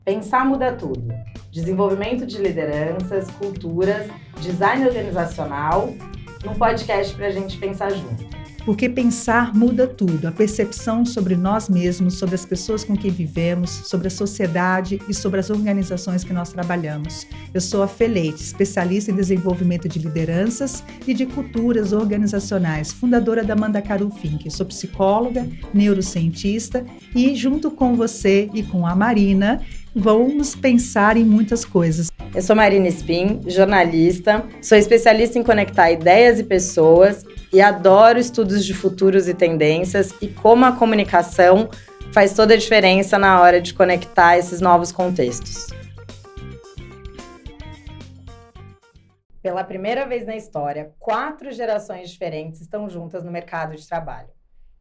Pensar muda tudo. Desenvolvimento de lideranças, culturas, design organizacional, num podcast para a gente pensar junto. Porque pensar muda tudo, a percepção sobre nós mesmos, sobre as pessoas com quem vivemos, sobre a sociedade e sobre as organizações que nós trabalhamos. Eu sou a Fê Leite, especialista em desenvolvimento de lideranças e de culturas organizacionais, fundadora da Mandacaru Think. Sou psicóloga, neurocientista e, junto com você e com a Marina, vamos pensar em muitas coisas. Eu sou Marina Spin, jornalista, sou especialista em conectar ideias e pessoas e adoro estudos de futuros e tendências e como a comunicação faz toda a diferença na hora de conectar esses novos contextos. Pela primeira vez na história, 4 gerações diferentes estão juntas no mercado de trabalho.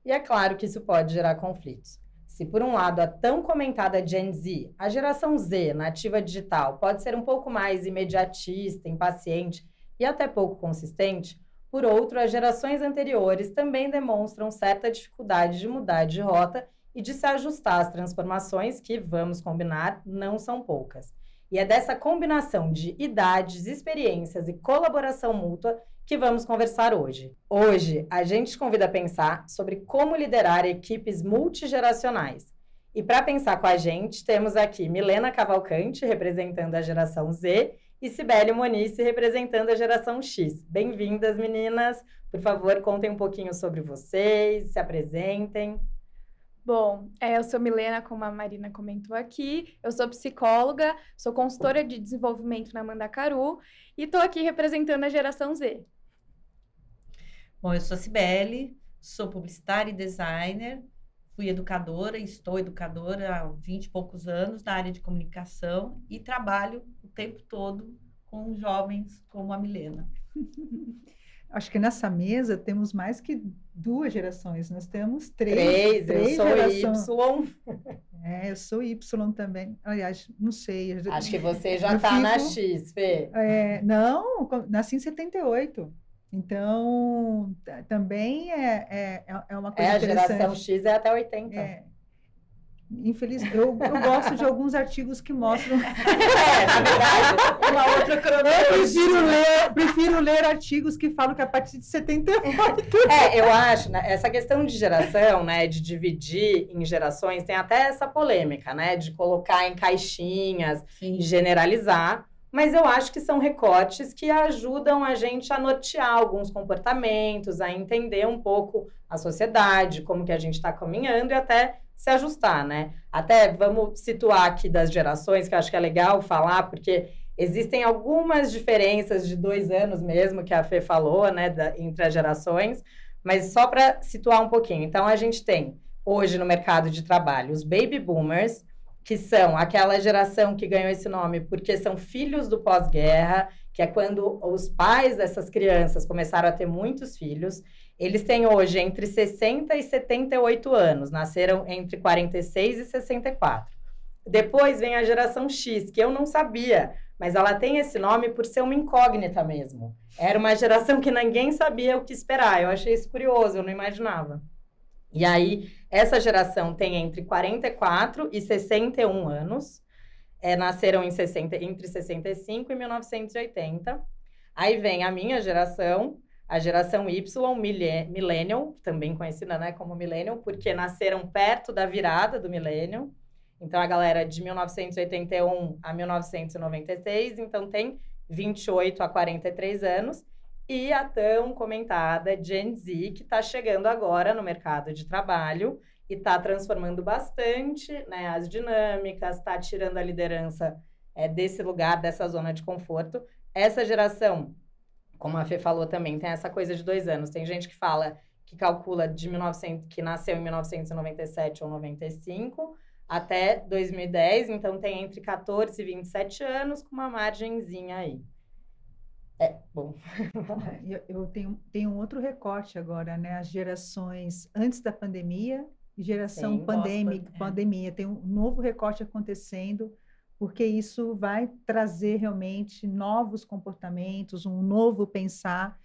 E é claro que isso pode gerar conflitos. Se por um lado a tão comentada Gen Z, a geração Z, nativa digital, pode ser um pouco mais imediatista, impaciente e até pouco consistente, por outro, as gerações anteriores também demonstram certa dificuldade de mudar de rota e de se ajustar às transformações que, vamos combinar, não são poucas. E é dessa combinação de idades, experiências e colaboração mútua que vamos conversar hoje. Hoje, a gente convida a pensar sobre como liderar equipes multigeracionais. E para pensar com a gente, temos aqui Milena Cavalcante, representando a geração Z, e Cibele Monice, representando a geração X. Bem-vindas, meninas. Por favor, contem um pouquinho sobre vocês, se apresentem. Bom, eu sou Milena, como a Marina comentou aqui, eu sou psicóloga, sou consultora de desenvolvimento na Mandacaru e estou aqui representando a geração Z. Bom, eu sou a Cibele, sou publicitária e designer, fui educadora e estou educadora há 20 e poucos anos na área de comunicação e trabalho o tempo todo com jovens como a Milena. Acho que nessa mesa temos mais que 2 gerações, nós temos 3 eu sou gerações. Y. Eu sou Y também. Aliás, não sei. Acho que você já está na X, Fê. Não, nasci em 78. Então, também é uma coisa a interessante. geração X é até 80. Infelizmente, eu gosto de alguns artigos que mostram... na verdade, uma outra cronologia. Eu prefiro ler artigos que falam que a partir de 78... Eu acho, né, essa questão de geração, né, de dividir em gerações, tem até essa polêmica, né, de colocar em caixinhas, Sim. generalizar, mas eu acho que são recortes que ajudam a gente a nortear alguns comportamentos, a entender um pouco a sociedade, como que a gente está caminhando e até se ajustar, né? Até vamos situar aqui das gerações, que eu acho que é legal falar, porque existem algumas diferenças de 2 anos mesmo, que a Fê falou, né, entre as gerações, mas só para situar um pouquinho. Então, a gente tem hoje no mercado de trabalho os baby boomers, que são aquela geração que ganhou esse nome porque são filhos do pós-guerra, que é quando os pais dessas crianças começaram a ter muitos filhos. Eles têm hoje entre 60 e 78 anos, nasceram entre 46 e 64. Depois vem a geração X, que eu não sabia, mas ela tem esse nome por ser uma incógnita mesmo. Era uma geração que ninguém sabia o que esperar. Eu achei isso curioso, eu não imaginava. E aí, essa geração tem entre 44 e 61 anos, nasceram entre 65 e 1980. Aí vem a minha geração, a geração Y, Millennial, também conhecida, né, como Millennial, porque nasceram perto da virada do milênio. Então, a galera de 1981 a 1996, então tem 28 a 43 anos. E a tão comentada Gen Z, que está chegando agora no mercado de trabalho e está transformando bastante, né, as dinâmicas, está tirando a liderança desse lugar, dessa zona de conforto. Essa geração, como a Fê falou também, tem essa coisa de 2 anos. Tem gente que fala, que calcula que nasceu em 1997 ou 95 até 2010, então tem entre 14 e 27 anos, com uma margenzinha aí. Bom. Eu tenho um outro recorte agora, né? As gerações antes da pandemia e geração pandemia. Tem um novo recorte acontecendo, porque isso vai trazer realmente novos comportamentos, um novo pensar.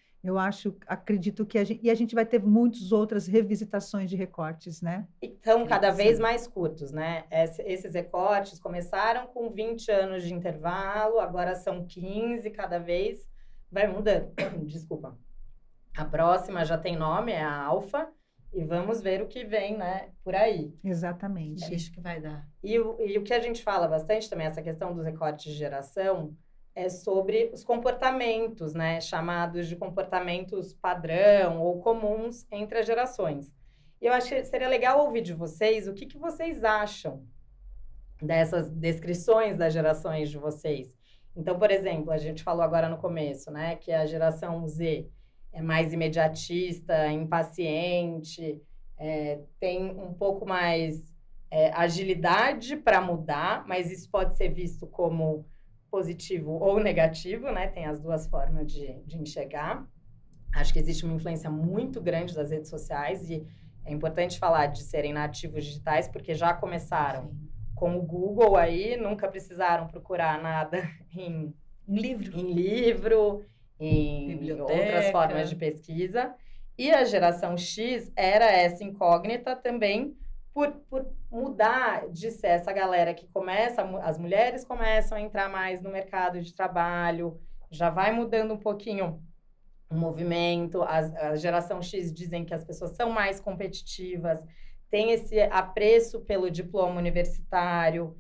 Acredito que a gente vai ter muitas outras revisitações de recortes, né? Então, cada vez mais curtos, né? Esses recortes começaram com 20 anos de intervalo, agora são 15, cada vez vai mudando. Desculpa. A próxima já tem nome, é a Alfa, e vamos ver o que vem, né, por aí. Exatamente. É isso que vai dar. E o que a gente fala bastante também, essa questão dos recortes de geração, é sobre os comportamentos, né, chamados de comportamentos padrão ou comuns entre as gerações. E eu acho que seria legal ouvir de vocês o que vocês acham dessas descrições das gerações de vocês. Então, por exemplo, a gente falou agora no começo, né, que a geração Z é mais imediatista, impaciente, tem um pouco mais agilidade para mudar, mas isso pode ser visto como positivo ou negativo, né? Tem as duas formas de enxergar. Acho que existe uma influência muito grande das redes sociais e é importante falar de serem nativos digitais, porque já começaram com o Google aí, nunca precisaram procurar nada em livro, em biblioteca, outras formas de pesquisa. E a geração X era essa incógnita também, por mudar de ser essa galera que as mulheres começam a entrar mais no mercado de trabalho, já vai mudando um pouquinho o movimento. A geração X dizem que as pessoas são mais competitivas, tem esse apreço pelo diploma universitário,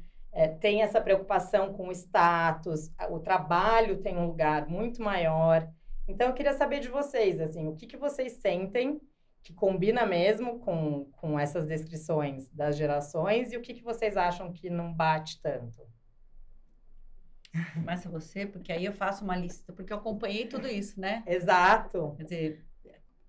tem essa preocupação com o status, o trabalho tem um lugar muito maior. Então, eu queria saber de vocês, assim, o que vocês sentem que combina mesmo com essas descrições das gerações e o que vocês acham que não bate tanto? Começa você, porque aí eu faço uma lista, porque eu acompanhei tudo isso, né? Exato. Quer dizer,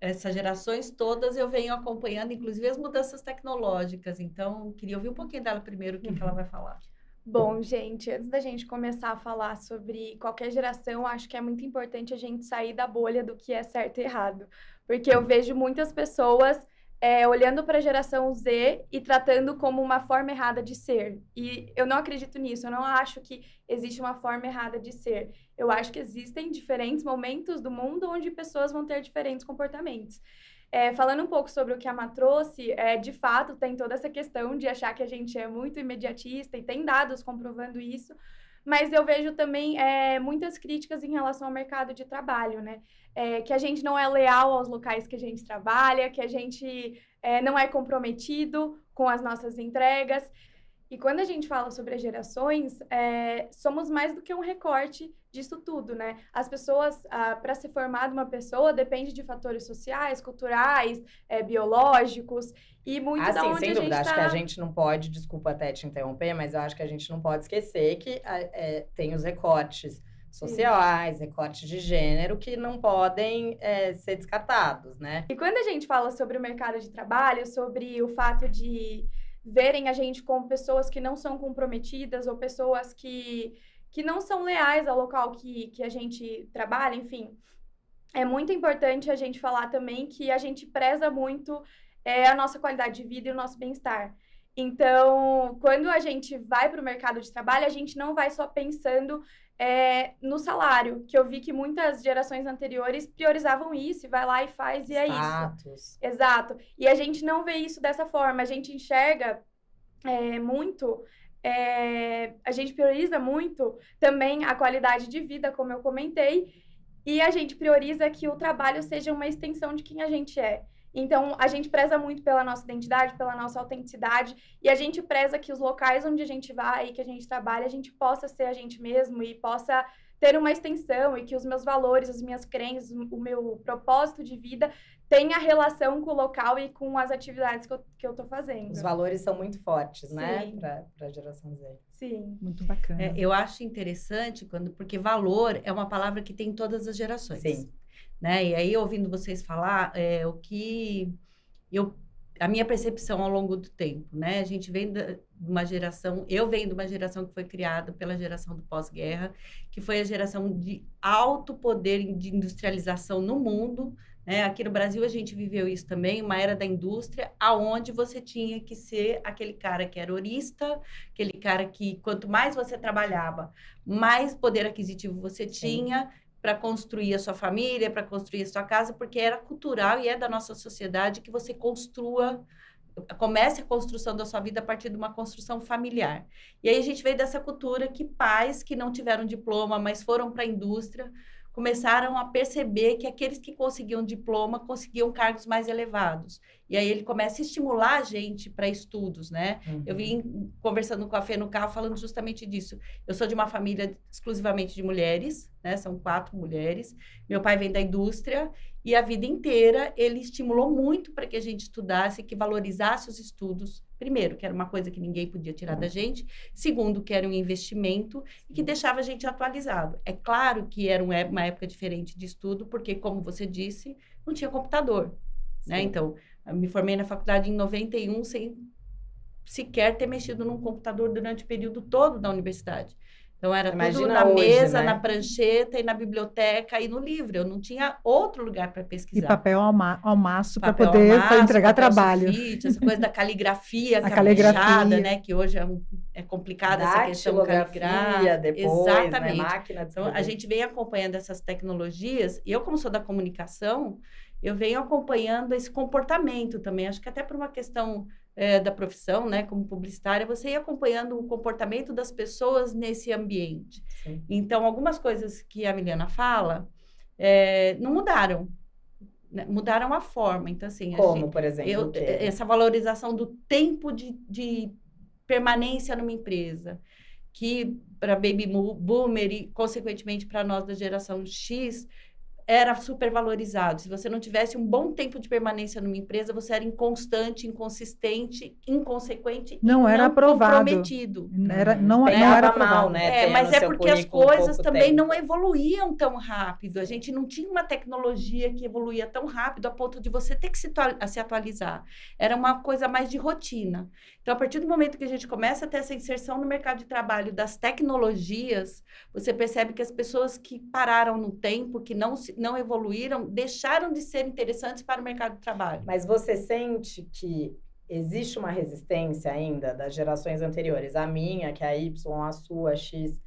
essas gerações todas eu venho acompanhando, inclusive as mudanças tecnológicas. Então, queria ouvir um pouquinho dela primeiro, o que ela vai falar. Bom, gente, antes da gente começar a falar sobre qualquer geração, acho que é muito importante a gente sair da bolha do que é certo e errado. Porque eu vejo muitas pessoas olhando para a geração Z e tratando como uma forma errada de ser. E eu não acredito nisso, eu não acho que existe uma forma errada de ser. Eu acho que existem diferentes momentos do mundo onde pessoas vão ter diferentes comportamentos. Falando um pouco sobre o que a Má trouxe, de fato tem toda essa questão de achar que a gente é muito imediatista e tem dados comprovando isso, mas eu vejo também muitas críticas em relação ao mercado de trabalho, né? Que a gente não é leal aos locais que a gente trabalha, que a gente não é comprometido com as nossas entregas. E quando a gente fala sobre as gerações, somos mais do que um recorte disso tudo, né? As pessoas, para ser formada uma pessoa, depende de fatores sociais, culturais, biológicos, e muito da onde sem a dúvida. gente Acho que a gente não pode, desculpa até te interromper, mas eu acho que a gente não pode esquecer que tem os recortes sociais, recortes de gênero, que não podem ser descartados, né? E quando a gente fala sobre o mercado de trabalho, sobre o fato de verem a gente como pessoas que não são comprometidas ou pessoas que não são leais ao local que a gente trabalha, enfim. É muito importante a gente falar também que a gente preza muito a nossa qualidade de vida e o nosso bem-estar. Então, quando a gente vai para o mercado de trabalho, a gente não vai só pensando no salário, que eu vi que muitas gerações anteriores priorizavam isso, e vai lá e faz, e é isso. Exato. E a gente não vê isso dessa forma, a gente enxerga muito, a gente prioriza muito também a qualidade de vida, como eu comentei, e a gente prioriza que o trabalho seja uma extensão de quem a gente é. Então, a gente preza muito pela nossa identidade, pela nossa autenticidade, e a gente preza que os locais onde a gente vai e que a gente trabalha, a gente possa ser a gente mesmo e possa ter uma extensão, e que os meus valores, as minhas crenças, o meu propósito de vida tenha relação com o local e com as atividades que eu tô fazendo. Os valores são muito fortes, né, Sim. para a geração Z. Sim. Muito bacana. Eu acho interessante porque valor é uma palavra que tem em todas as gerações. Sim. Né? E aí, ouvindo vocês falar, a minha percepção ao longo do tempo, né? A gente vem de uma geração, eu venho de uma geração que foi criada pela geração do pós-guerra, que foi a geração de alto poder de industrialização no mundo, né? Aqui no Brasil a gente viveu isso também, uma era da indústria, aonde você tinha que ser aquele cara que era orista, aquele cara que quanto mais você trabalhava, mais poder aquisitivo você tinha, para construir a sua família, para construir a sua casa, porque era cultural e é da nossa sociedade que você comece a construção da sua vida a partir de uma construção familiar. E aí a gente veio dessa cultura que pais que não tiveram diploma, mas foram para a indústria, começaram a perceber que aqueles que conseguiam diploma conseguiam cargos mais elevados. E aí ele começa a estimular a gente para estudos, né? Uhum. Eu vim conversando com a Fê no carro, falando justamente disso. Eu sou de uma família exclusivamente de mulheres, né? São 4 mulheres. Meu pai vem da indústria e a vida inteira ele estimulou muito para que a gente estudasse, que valorizasse os estudos. Primeiro, que era uma coisa que ninguém podia tirar da gente. Segundo, que era um investimento e que deixava a gente atualizado. É claro que era uma época diferente de estudo, porque, como você disse, não tinha computador, né? Então, eu me formei na faculdade em 91 sem sequer ter mexido num computador durante o período todo da universidade. Então, era tudo na mesa, na prancheta e na biblioteca e no livro. Eu não tinha outro lugar para pesquisar. E papel ao maço para poder entregar trabalho. Sulfite, essa coisa da caligrafia caprichada, né? Que hoje é complicada essa questão caligráfica. Depois, exatamente. Né? Máquina de então, a gente vem acompanhando essas tecnologias. E eu, como sou da comunicação, eu venho acompanhando esse comportamento também. Acho que até por uma questão da profissão, né, como publicitária, você ir acompanhando o comportamento das pessoas nesse ambiente. Sim. Então, algumas coisas que a Miliana fala não mudaram. Né? Mudaram a forma. Então, assim... Como, por exemplo? Essa valorização do tempo de permanência numa empresa, que para Baby Boomer e, consequentemente, para nós da geração X... era super valorizado. Se você não tivesse um bom tempo de permanência numa empresa, você era inconstante, inconsistente, inconsequente não e era não aprovado. Comprometido. Não era aprovado. Mal, né? Mas é porque as coisas também não evoluíam tão rápido. A gente não tinha uma tecnologia que evoluía tão rápido a ponto de você ter que se atualizar. Era uma coisa mais de rotina. Então, a partir do momento que a gente começa a ter essa inserção no mercado de trabalho das tecnologias, você percebe que as pessoas que pararam no tempo, que não evoluíram, deixaram de ser interessantes para o mercado de trabalho. Mas você sente que existe uma resistência ainda das gerações anteriores, a minha, que é a Y, a sua, a X,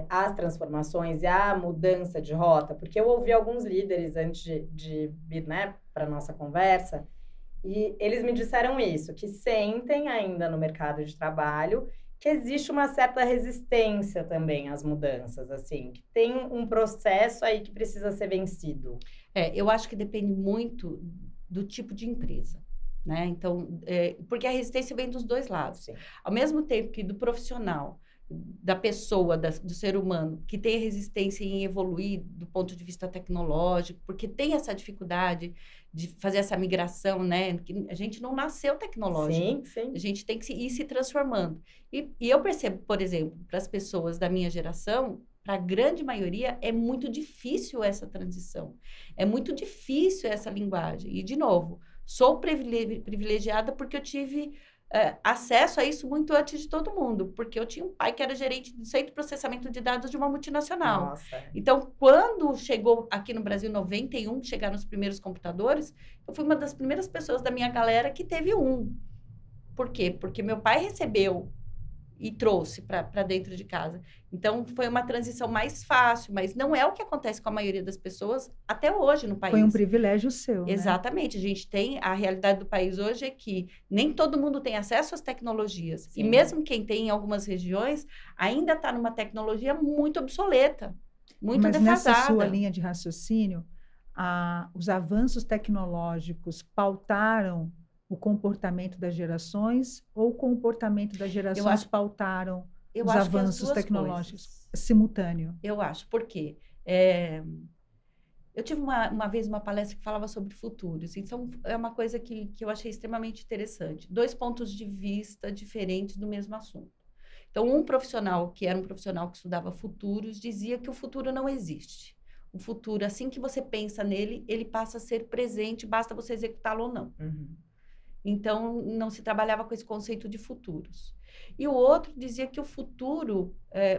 às transformações e à mudança de rota? Porque eu ouvi alguns líderes antes de vir, né, para a nossa conversa, e eles me disseram isso, que sentem ainda no mercado de trabalho que existe uma certa resistência também às mudanças, assim, que tem um processo aí que precisa ser vencido. Eu acho que depende muito do tipo de empresa, né? Então, porque a resistência vem dos dois lados. Sim. Ao mesmo tempo que do profissional, da pessoa, do ser humano, que tem resistência em evoluir do ponto de vista tecnológico, porque tem essa dificuldade de fazer essa migração, né? Que a gente não nasceu tecnológico. Sim. A gente tem que ir se transformando. E eu percebo, por exemplo, para as pessoas da minha geração, para a grande maioria, é muito difícil essa transição. É muito difícil essa linguagem. E, de novo, sou privilegiada porque eu tive acesso a isso muito antes de todo mundo, porque eu tinha um pai que era gerente do centro de processamento de dados de uma multinacional. Nossa. Então, quando chegou aqui no Brasil, em 91, chegaram os primeiros computadores, eu fui uma das primeiras pessoas da minha galera que teve um. Por quê? Porque meu pai recebeu e trouxe para dentro de casa. Então, foi uma transição mais fácil, mas não é o que acontece com a maioria das pessoas até hoje no país. Foi um privilégio seu, Exatamente. Né? A gente tem... A realidade do país hoje é que nem todo mundo tem acesso às tecnologias. Sim. E mesmo quem tem em algumas regiões, ainda está numa tecnologia muito obsoleta, muito defasada. Mas nessa sua linha de raciocínio, os avanços tecnológicos pautaram o comportamento das gerações ou o comportamento das gerações pautaram os avanços tecnológicos simultâneo? Eu acho, por quê? Eu tive uma vez uma palestra que falava sobre futuros, então é uma coisa que eu achei extremamente interessante. 2 pontos de vista diferentes do mesmo assunto. Então, um profissional, que era um profissional que estudava futuros, dizia que o futuro não existe. O futuro, assim que você pensa nele, ele passa a ser presente, basta você executá-lo ou não. Uhum. Então, não se trabalhava com esse conceito de futuros. E o outro dizia que o futuro,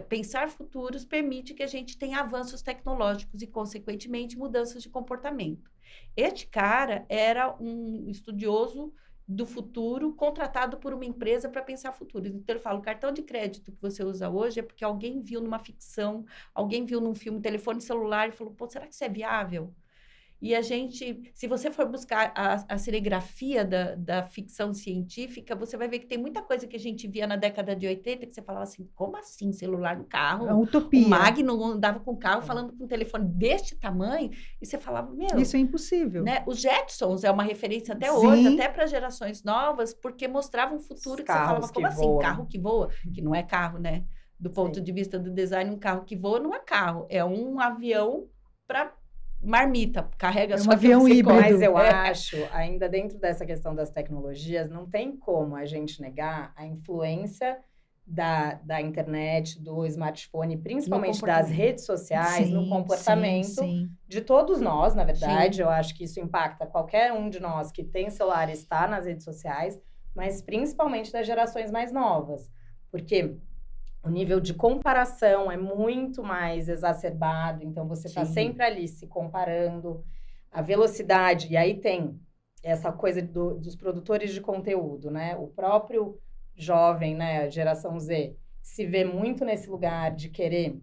pensar futuros, permite que a gente tenha avanços tecnológicos e, consequentemente, mudanças de comportamento. Este cara era um estudioso do futuro contratado por uma empresa para pensar futuro. Então, eu falo, o cartão de crédito que você usa hoje é porque alguém viu numa ficção, alguém viu num filme, telefone celular e falou, pô, será que isso é viável? E a gente, se você for buscar a serigrafia da ficção científica, você vai ver que tem muita coisa que a gente via na década de 80, que você falava assim, como assim, celular no carro? É uma utopia. O Magno andava com o carro falando com um telefone deste tamanho, e você falava, meu... Isso é impossível. Né? Os Jetsons é uma referência até Sim. hoje, até para gerações novas, porque mostrava um futuro que você falava, Carros como que assim, voam. carro que voa? Que não é carro, né? Do ponto Sim. de vista do design, um carro que voa não é carro, é um avião para marmita, carrega É um só avião que você híbrido. come. Mas eu É. acho, ainda dentro dessa questão das tecnologias, não tem como a gente negar a influência da internet, do smartphone, principalmente das comportamento. redes sociais, no Sim, comportamento sim. de todos nós, na verdade. Sim. Eu acho que isso impacta qualquer um de nós que tem celular e está nas redes sociais, mas principalmente das gerações mais novas. Porque o nível de comparação é muito mais exacerbado, então você está Sim. sempre ali se comparando. A velocidade, e aí tem essa coisa dos produtores de conteúdo, né? O próprio jovem, né, a geração Z, se vê muito nesse lugar de querer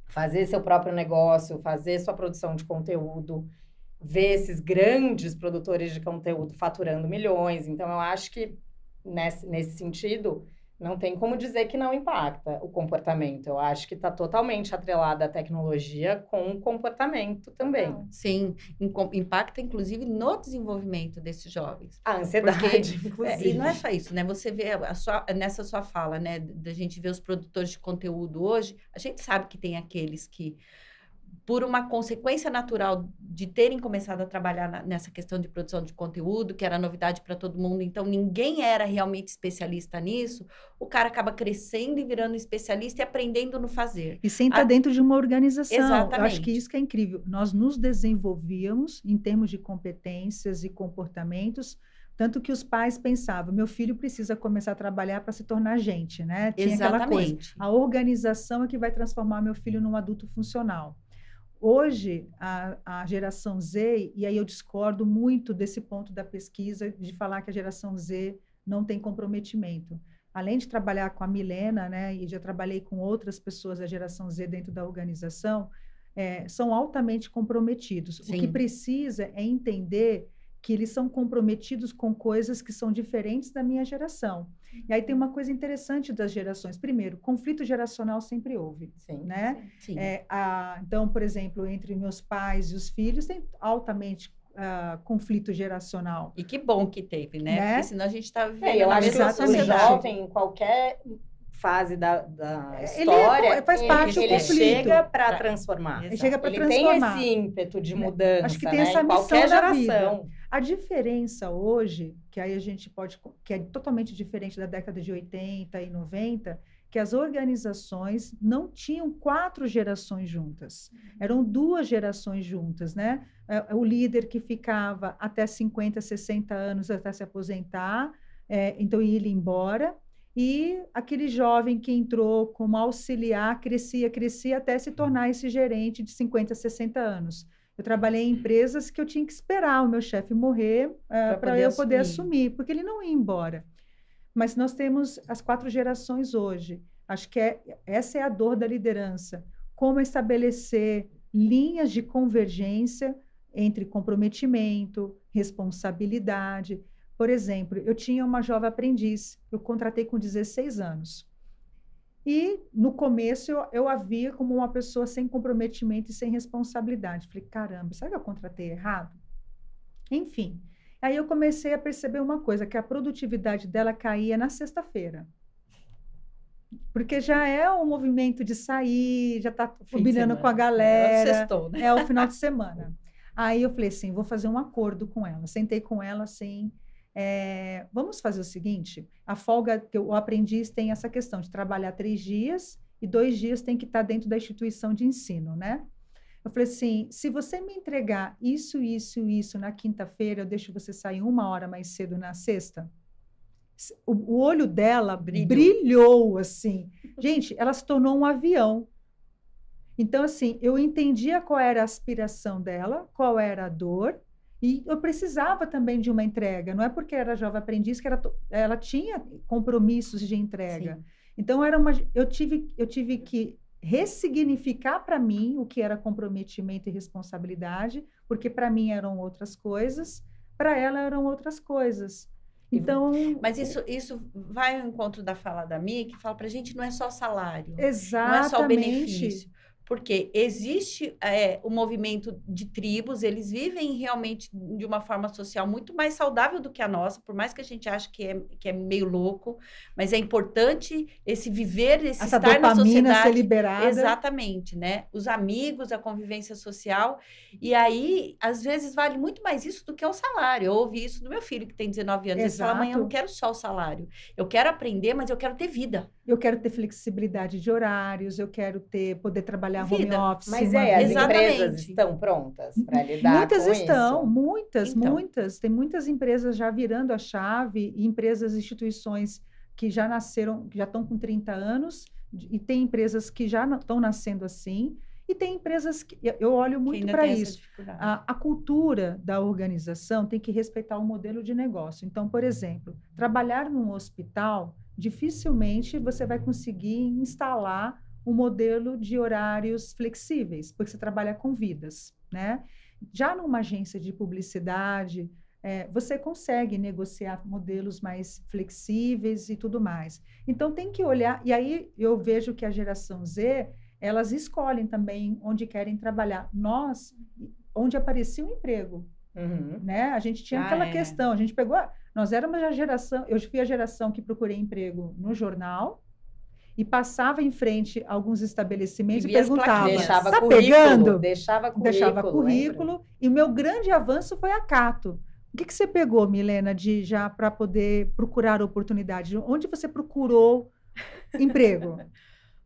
fazer seu próprio negócio, fazer sua produção de conteúdo, ver esses grandes produtores de conteúdo faturando milhões. Então, eu acho que nesse sentido, não tem como dizer que não impacta o comportamento. Eu acho que está totalmente atrelada a tecnologia com o comportamento também. Não. Sim, impacta inclusive no desenvolvimento desses jovens. A ansiedade, E inclusive. não é só isso, né? Você vê nessa sua fala, né? Da gente ver os produtores de conteúdo hoje, a gente sabe que tem aqueles que, por uma consequência natural de terem começado a trabalhar nessa questão de produção de conteúdo, que era novidade para todo mundo, então ninguém era realmente especialista nisso, o cara acaba crescendo e virando especialista e aprendendo no fazer. E sem estar dentro de uma organização. Exatamente. Eu acho que isso que é incrível. Nós nos desenvolvíamos em termos de competências e comportamentos, tanto que os pais pensavam, meu filho precisa começar a trabalhar para se tornar gente, né? Tinha aquela coisa. Exatamente. A organização é que vai transformar meu filho num adulto funcional. Hoje, a geração Z, e aí eu discordo muito desse ponto da pesquisa, de falar que a geração Z não tem comprometimento. Além de trabalhar com a Milena, né, e já trabalhei com outras pessoas da geração Z dentro da organização, são altamente comprometidos. Sim. O que precisa é entender que eles são comprometidos com coisas que são diferentes da minha geração. E aí tem uma coisa interessante das gerações. Primeiro, conflito geracional sempre houve, Sim. né? Sim. Então, por exemplo, entre meus pais e os filhos, tem altamente conflito geracional. E que bom que teve, né? Né? Porque senão a gente está vivendo Eu na acho que mesma o Exatamente. jovem, em qualquer fase da Ele história, faz parte do ele conflito. chega para transformar. Ele chega para Ele transformar. tem esse ímpeto de mudança, Acho que tem né? essa Em missão qualquer da geração. A diferença hoje, que aí a gente pode, que é totalmente diferente da década de 80 e 90, que as organizações não tinham 4 gerações juntas. Eram 2 gerações juntas, né? O líder que ficava até 50, 60 anos até se aposentar, então ia embora, e aquele jovem que entrou como auxiliar crescia até se tornar esse gerente de 50, 60 anos. Eu trabalhei em empresas que eu tinha que esperar o meu chefe morrer para eu poder assumir, porque ele não ia embora. Mas nós temos as 4 gerações hoje. Acho que essa é a dor da liderança. Como estabelecer linhas de convergência entre comprometimento, responsabilidade. Por exemplo, eu tinha uma jovem aprendiz, eu contratei com 16 anos. E, no começo, eu a via como uma pessoa sem comprometimento e sem responsabilidade. Falei, caramba, será que eu contratei errado? Enfim, aí eu comecei a perceber uma coisa, que a produtividade dela caía na sexta-feira. Porque já é o movimento de sair, já está combinando com a galera. Sextou, né? É o final de semana. Aí eu falei assim, vou fazer um acordo com ela. Sentei com ela assim, vamos fazer o seguinte, a folga, que o aprendiz tem essa questão de trabalhar 3 dias e 2 dias tem que estar dentro da instituição de ensino, né? Eu falei assim, se você me entregar isso na quinta-feira, eu deixo você sair 1 hora mais cedo na sexta. O olho dela brilhou assim. Gente, ela se tornou um avião. Então, assim, eu entendia qual era a aspiração dela, qual era a dor, E eu precisava também de uma entrega. Não é porque era jovem aprendiz que ela tinha compromissos de entrega. Sim. Então, eu tive que ressignificar para mim o que era comprometimento e responsabilidade, porque para mim eram outras coisas, para ela eram outras coisas. Então, mas isso vai ao encontro da fala da Mi, que fala para a gente não é só salário, exatamente. não é só o benefício. Porque existe o movimento de tribos, eles vivem realmente de uma forma social muito mais saudável do que a nossa, por mais que a gente ache que é meio louco, mas é importante esse viver, esse essa estar na sociedade. Ser liberada. Exatamente, né? Os amigos, a convivência social. E aí, às vezes, vale muito mais isso do que o salário. Eu ouvi isso do meu filho, que tem 19 anos. Ele fala, amanhã eu não quero só o salário. Eu quero aprender, mas eu quero ter vida. Eu quero ter flexibilidade de horários, eu quero poder trabalhar home office. Mas as empresas estão prontas para lidar muitas com estão, isso? muitas. Tem muitas empresas já virando a chave, e empresas, instituições que já nasceram, que já estão com 30 anos, e tem empresas que já estão nascendo assim, e tem empresas que eu olho muito para isso. A cultura da organização tem que respeitar o modelo de negócio. Então, por exemplo, trabalhar num hospital, dificilmente você vai conseguir instalar um modelo de horários flexíveis, porque você trabalha com vidas, né? Já numa agência de publicidade, você consegue negociar modelos mais flexíveis e tudo mais. Então, tem que olhar, e aí eu vejo que a geração Z, elas escolhem também onde querem trabalhar. Nós, onde aparecia um emprego, né? A gente tinha aquela questão, a gente pegou, nós éramos a geração, eu fui a geração que procurei emprego no jornal, e passava em frente a alguns estabelecimentos e perguntava, deixava pegando? Deixava currículo. E o meu grande avanço foi a Cato. O que você pegou, Milena, já para poder procurar oportunidade? Onde você procurou emprego?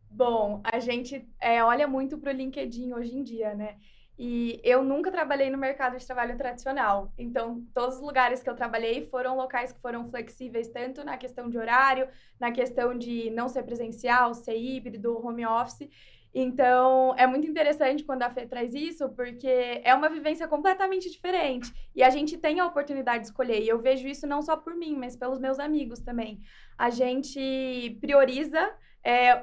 Bom, a gente olha muito para o LinkedIn hoje em dia, né? E eu nunca trabalhei no mercado de trabalho tradicional. Então, todos os lugares que eu trabalhei foram locais que foram flexíveis, tanto na questão de horário, na questão de não ser presencial, ser híbrido, home office. Então, é muito interessante quando a Fê traz isso, porque é uma vivência completamente diferente. E a gente tem a oportunidade de escolher. E eu vejo isso não só por mim, mas pelos meus amigos também. A gente prioriza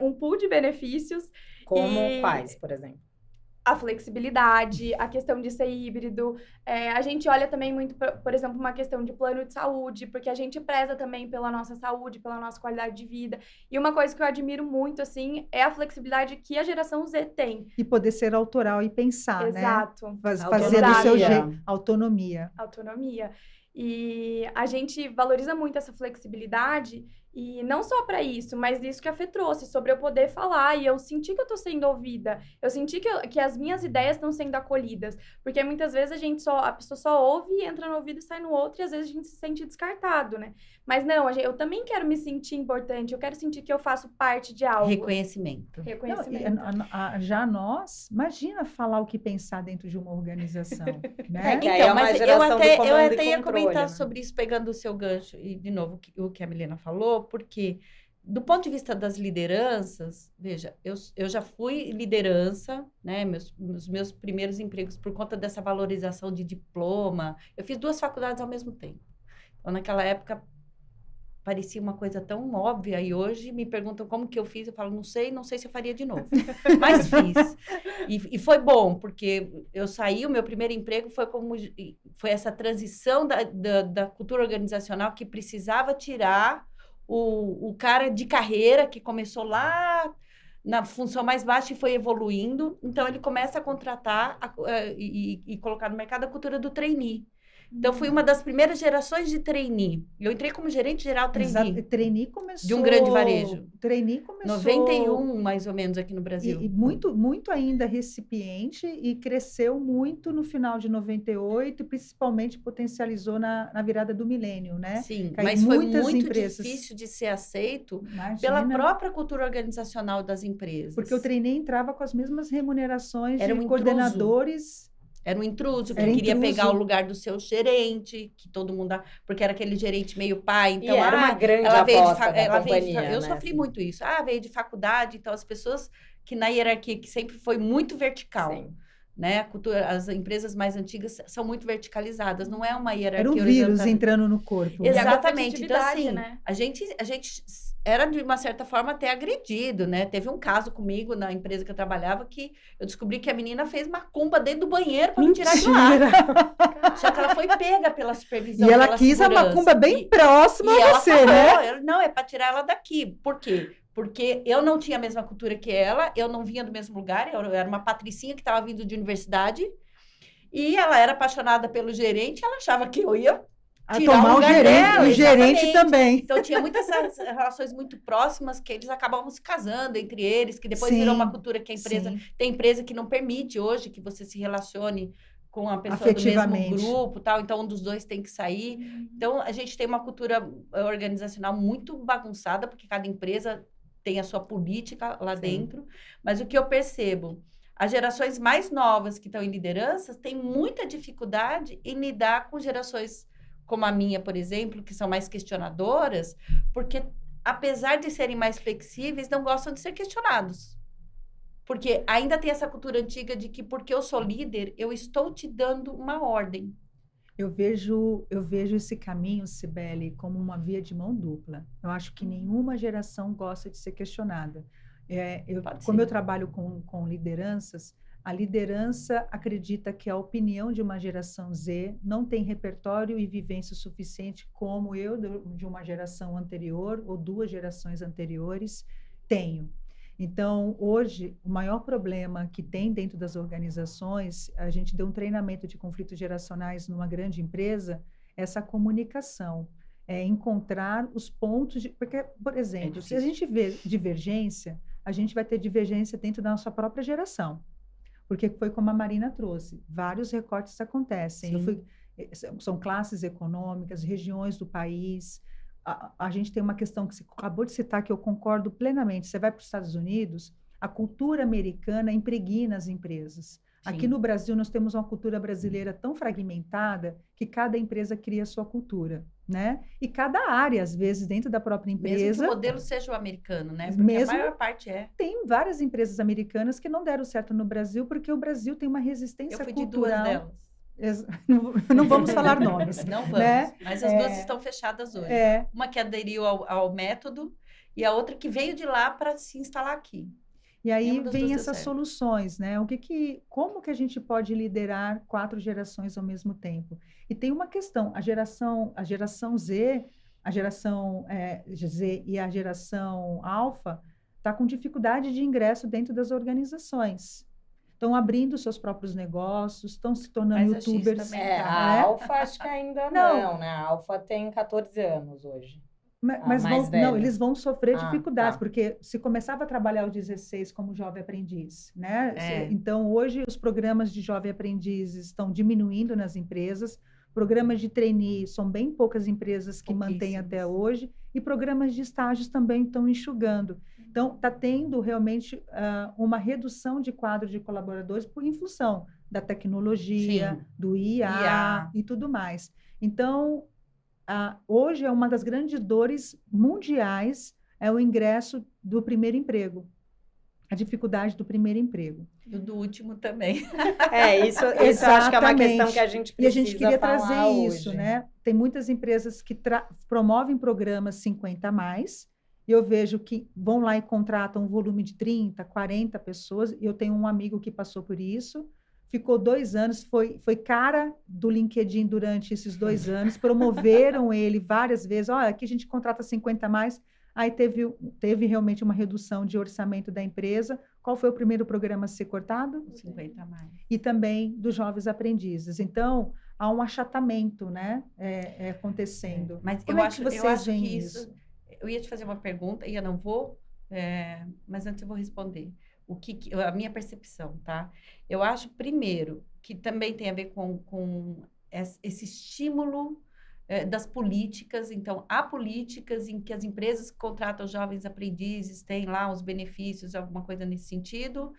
um pool de benefícios. Como quais, por exemplo? A flexibilidade, a questão de ser híbrido. A gente olha também muito, por exemplo, uma questão de plano de saúde, porque a gente preza também pela nossa saúde, pela nossa qualidade de vida. E uma coisa que eu admiro muito, assim, é a flexibilidade que a geração Z tem. E poder ser autoral e pensar, Exato. né? Fazer do seu jeito. Autonomia. E a gente valoriza muito essa flexibilidade, e não só para isso, mas isso que a Fê trouxe, sobre eu poder falar, e eu senti que eu tô sendo ouvida, eu senti que as minhas ideias estão sendo acolhidas, porque muitas vezes a pessoa só ouve, entra no ouvido e sai no outro, e às vezes a gente se sente descartado, né? Mas não, eu também quero me sentir importante, eu quero sentir que eu faço parte de algo. Reconhecimento. Não, já nós, imagina falar o que pensar dentro de uma organização, né? Então, mas eu até ia comentar sobre isso, pegando o seu gancho, e de novo, o que a Milena falou, porque do ponto de vista das lideranças, veja, eu já fui liderança, né, os meus primeiros empregos por conta dessa valorização de diploma, eu fiz 2 faculdades ao mesmo tempo. Então, naquela época, parecia uma coisa tão óbvia, e hoje me perguntam como que eu fiz, eu falo, não sei se eu faria de novo, mas fiz. E foi bom, porque eu saí, o meu primeiro emprego foi essa transição da cultura organizacional que precisava tirar o cara de carreira que começou lá na função mais baixa e foi evoluindo. Então, ele começa a contratar e colocar no mercado a cultura do trainee. Então, fui uma das primeiras gerações de trainee. Eu entrei como gerente geral trainee. Exato. Trainee começou... De um grande varejo. Trainee começou... 91, mais ou menos, aqui no Brasil. E muito, muito ainda recipiente, e cresceu muito no final de 98, e principalmente potencializou na virada do milênio, né? Sim, mas foi muito difícil de ser aceito pela própria cultura organizacional das empresas. Porque o trainee entrava com as mesmas remunerações de coordenadores... Era um intruso, que queria pegar o lugar do seu gerente, que todo mundo... Porque era aquele gerente meio pai, então... E era uma grande aposta da companhia, eu sofri muito isso. Veio de faculdade, então as pessoas que na hierarquia, que sempre foi muito vertical. Sim. né? As empresas mais antigas são muito verticalizadas, não é uma hierarquia Era o vírus horizontal. entrando no corpo. Exatamente. Então, assim, né? a gente era, de uma certa forma, até agredido, né? Teve um caso comigo na empresa que eu trabalhava que eu descobri que a menina fez macumba dentro do banheiro para me tirar de lá. Só que ela foi pega pela supervisão. E ela pela quis a segurança. macumba bem próxima e a ela você, falou, né? Não, é para tirar ela daqui. Por quê? Porque eu não tinha a mesma cultura que ela, eu não vinha do mesmo lugar, eu era uma patricinha que estava vindo de universidade, e ela era apaixonada pelo gerente, ela achava que eu ia A tirar tomar o o lugar gerente, dela, o gerente exatamente. também. Então, tinha muitas relações muito próximas que eles acabavam se casando entre eles, que depois Sim, virou uma cultura que a empresa... sim. Tem empresa que não permite hoje que você se relacione com a pessoa do mesmo Afetivamente. grupo, tal. Então, um dos dois tem que sair. Então, a gente tem uma cultura organizacional muito bagunçada, porque cada empresa tem a sua política lá dentro. Mas o que eu percebo, as gerações mais novas que estão em lideranças têm muita dificuldade em lidar com gerações como a minha, por exemplo, que são mais questionadoras, porque, apesar de serem mais flexíveis, não gostam de ser questionados. Porque ainda tem essa cultura antiga de que, porque eu sou líder, eu estou te dando uma ordem. Eu vejo esse caminho, Cibele, como uma via de mão dupla. Eu acho que nenhuma geração gosta de ser questionada. Como eu trabalho com lideranças, a liderança acredita que a opinião de uma geração Z não tem repertório e vivência suficiente como eu, de uma geração anterior ou 2 gerações anteriores, tenho. Então, hoje, o maior problema que tem dentro das organizações, a gente deu um treinamento de conflitos geracionais numa grande empresa, essa comunicação, encontrar os pontos porque, por exemplo, se a gente vê divergência, a gente vai ter divergência dentro da nossa própria geração. Porque foi como a Marina trouxe, vários recortes acontecem. São classes econômicas, regiões do país. A gente tem uma questão que você acabou de citar, que eu concordo plenamente. Você vai para os Estados Unidos, a cultura americana impregna as empresas. Sim. Aqui no Brasil, nós temos uma cultura brasileira tão fragmentada que cada empresa cria a sua cultura, né? E cada área, às vezes, dentro da própria empresa... Mesmo que o modelo seja o americano, né? Porque mesmo, a maior parte é. Tem várias empresas americanas que não deram certo no Brasil, porque o Brasil tem uma resistência cultural. Eu fui de 2 delas. Não vamos falar nomes. Não vamos, né? Mas as 2 estão fechadas hoje. Uma que aderiu ao método e a outra que veio de lá para se instalar aqui. E aí vem essas soluções, né? Como que a gente pode liderar 4 gerações ao mesmo tempo? E tem uma questão, a geração Z, a geração Z e a geração Alfa está com dificuldade de ingresso dentro das organizações. Estão abrindo seus próprios negócios, estão se tornando youtubers. A Alfa acho que ainda não, né? A Alfa tem 14 anos hoje. Mas eles vão sofrer dificuldades, porque se começava a trabalhar aos 16 como jovem aprendiz, né? Então, hoje, os programas de jovem aprendiz estão diminuindo nas empresas, programas de trainee, são bem poucas empresas que mantêm até hoje, e programas de estágios também estão enxugando. Então, está tendo realmente uma redução de quadro de colaboradores em função da tecnologia, do IA e tudo mais. Então, hoje é uma das grandes dores mundiais o ingresso do primeiro emprego, a dificuldade do primeiro emprego. E do último também. Isso eu acho que é uma questão que a gente precisa falar. E a gente queria trazer isso, hoje, né? Tem muitas empresas que promovem programas 50+, e eu vejo que vão lá e contratam um volume de 30, 40 pessoas, e eu tenho um amigo que passou por isso, ficou 2 anos, foi cara do LinkedIn durante esses 2 anos, promoveram ele várias vezes, aqui a gente contrata 50+, aí teve realmente uma redução de orçamento da empresa. Qual foi o primeiro programa a ser cortado? 50+. E também dos jovens aprendizes. Então, há um achatamento, né, acontecendo. Mas Como eu que vocês veem isso? Eu ia te fazer uma pergunta e eu não vou, mas antes eu vou responder. A minha percepção, tá? Eu acho, primeiro, que também tem a ver com esse estímulo das políticas. Então, há políticas em que as empresas que contratam jovens aprendizes têm lá os benefícios, alguma coisa nesse sentido,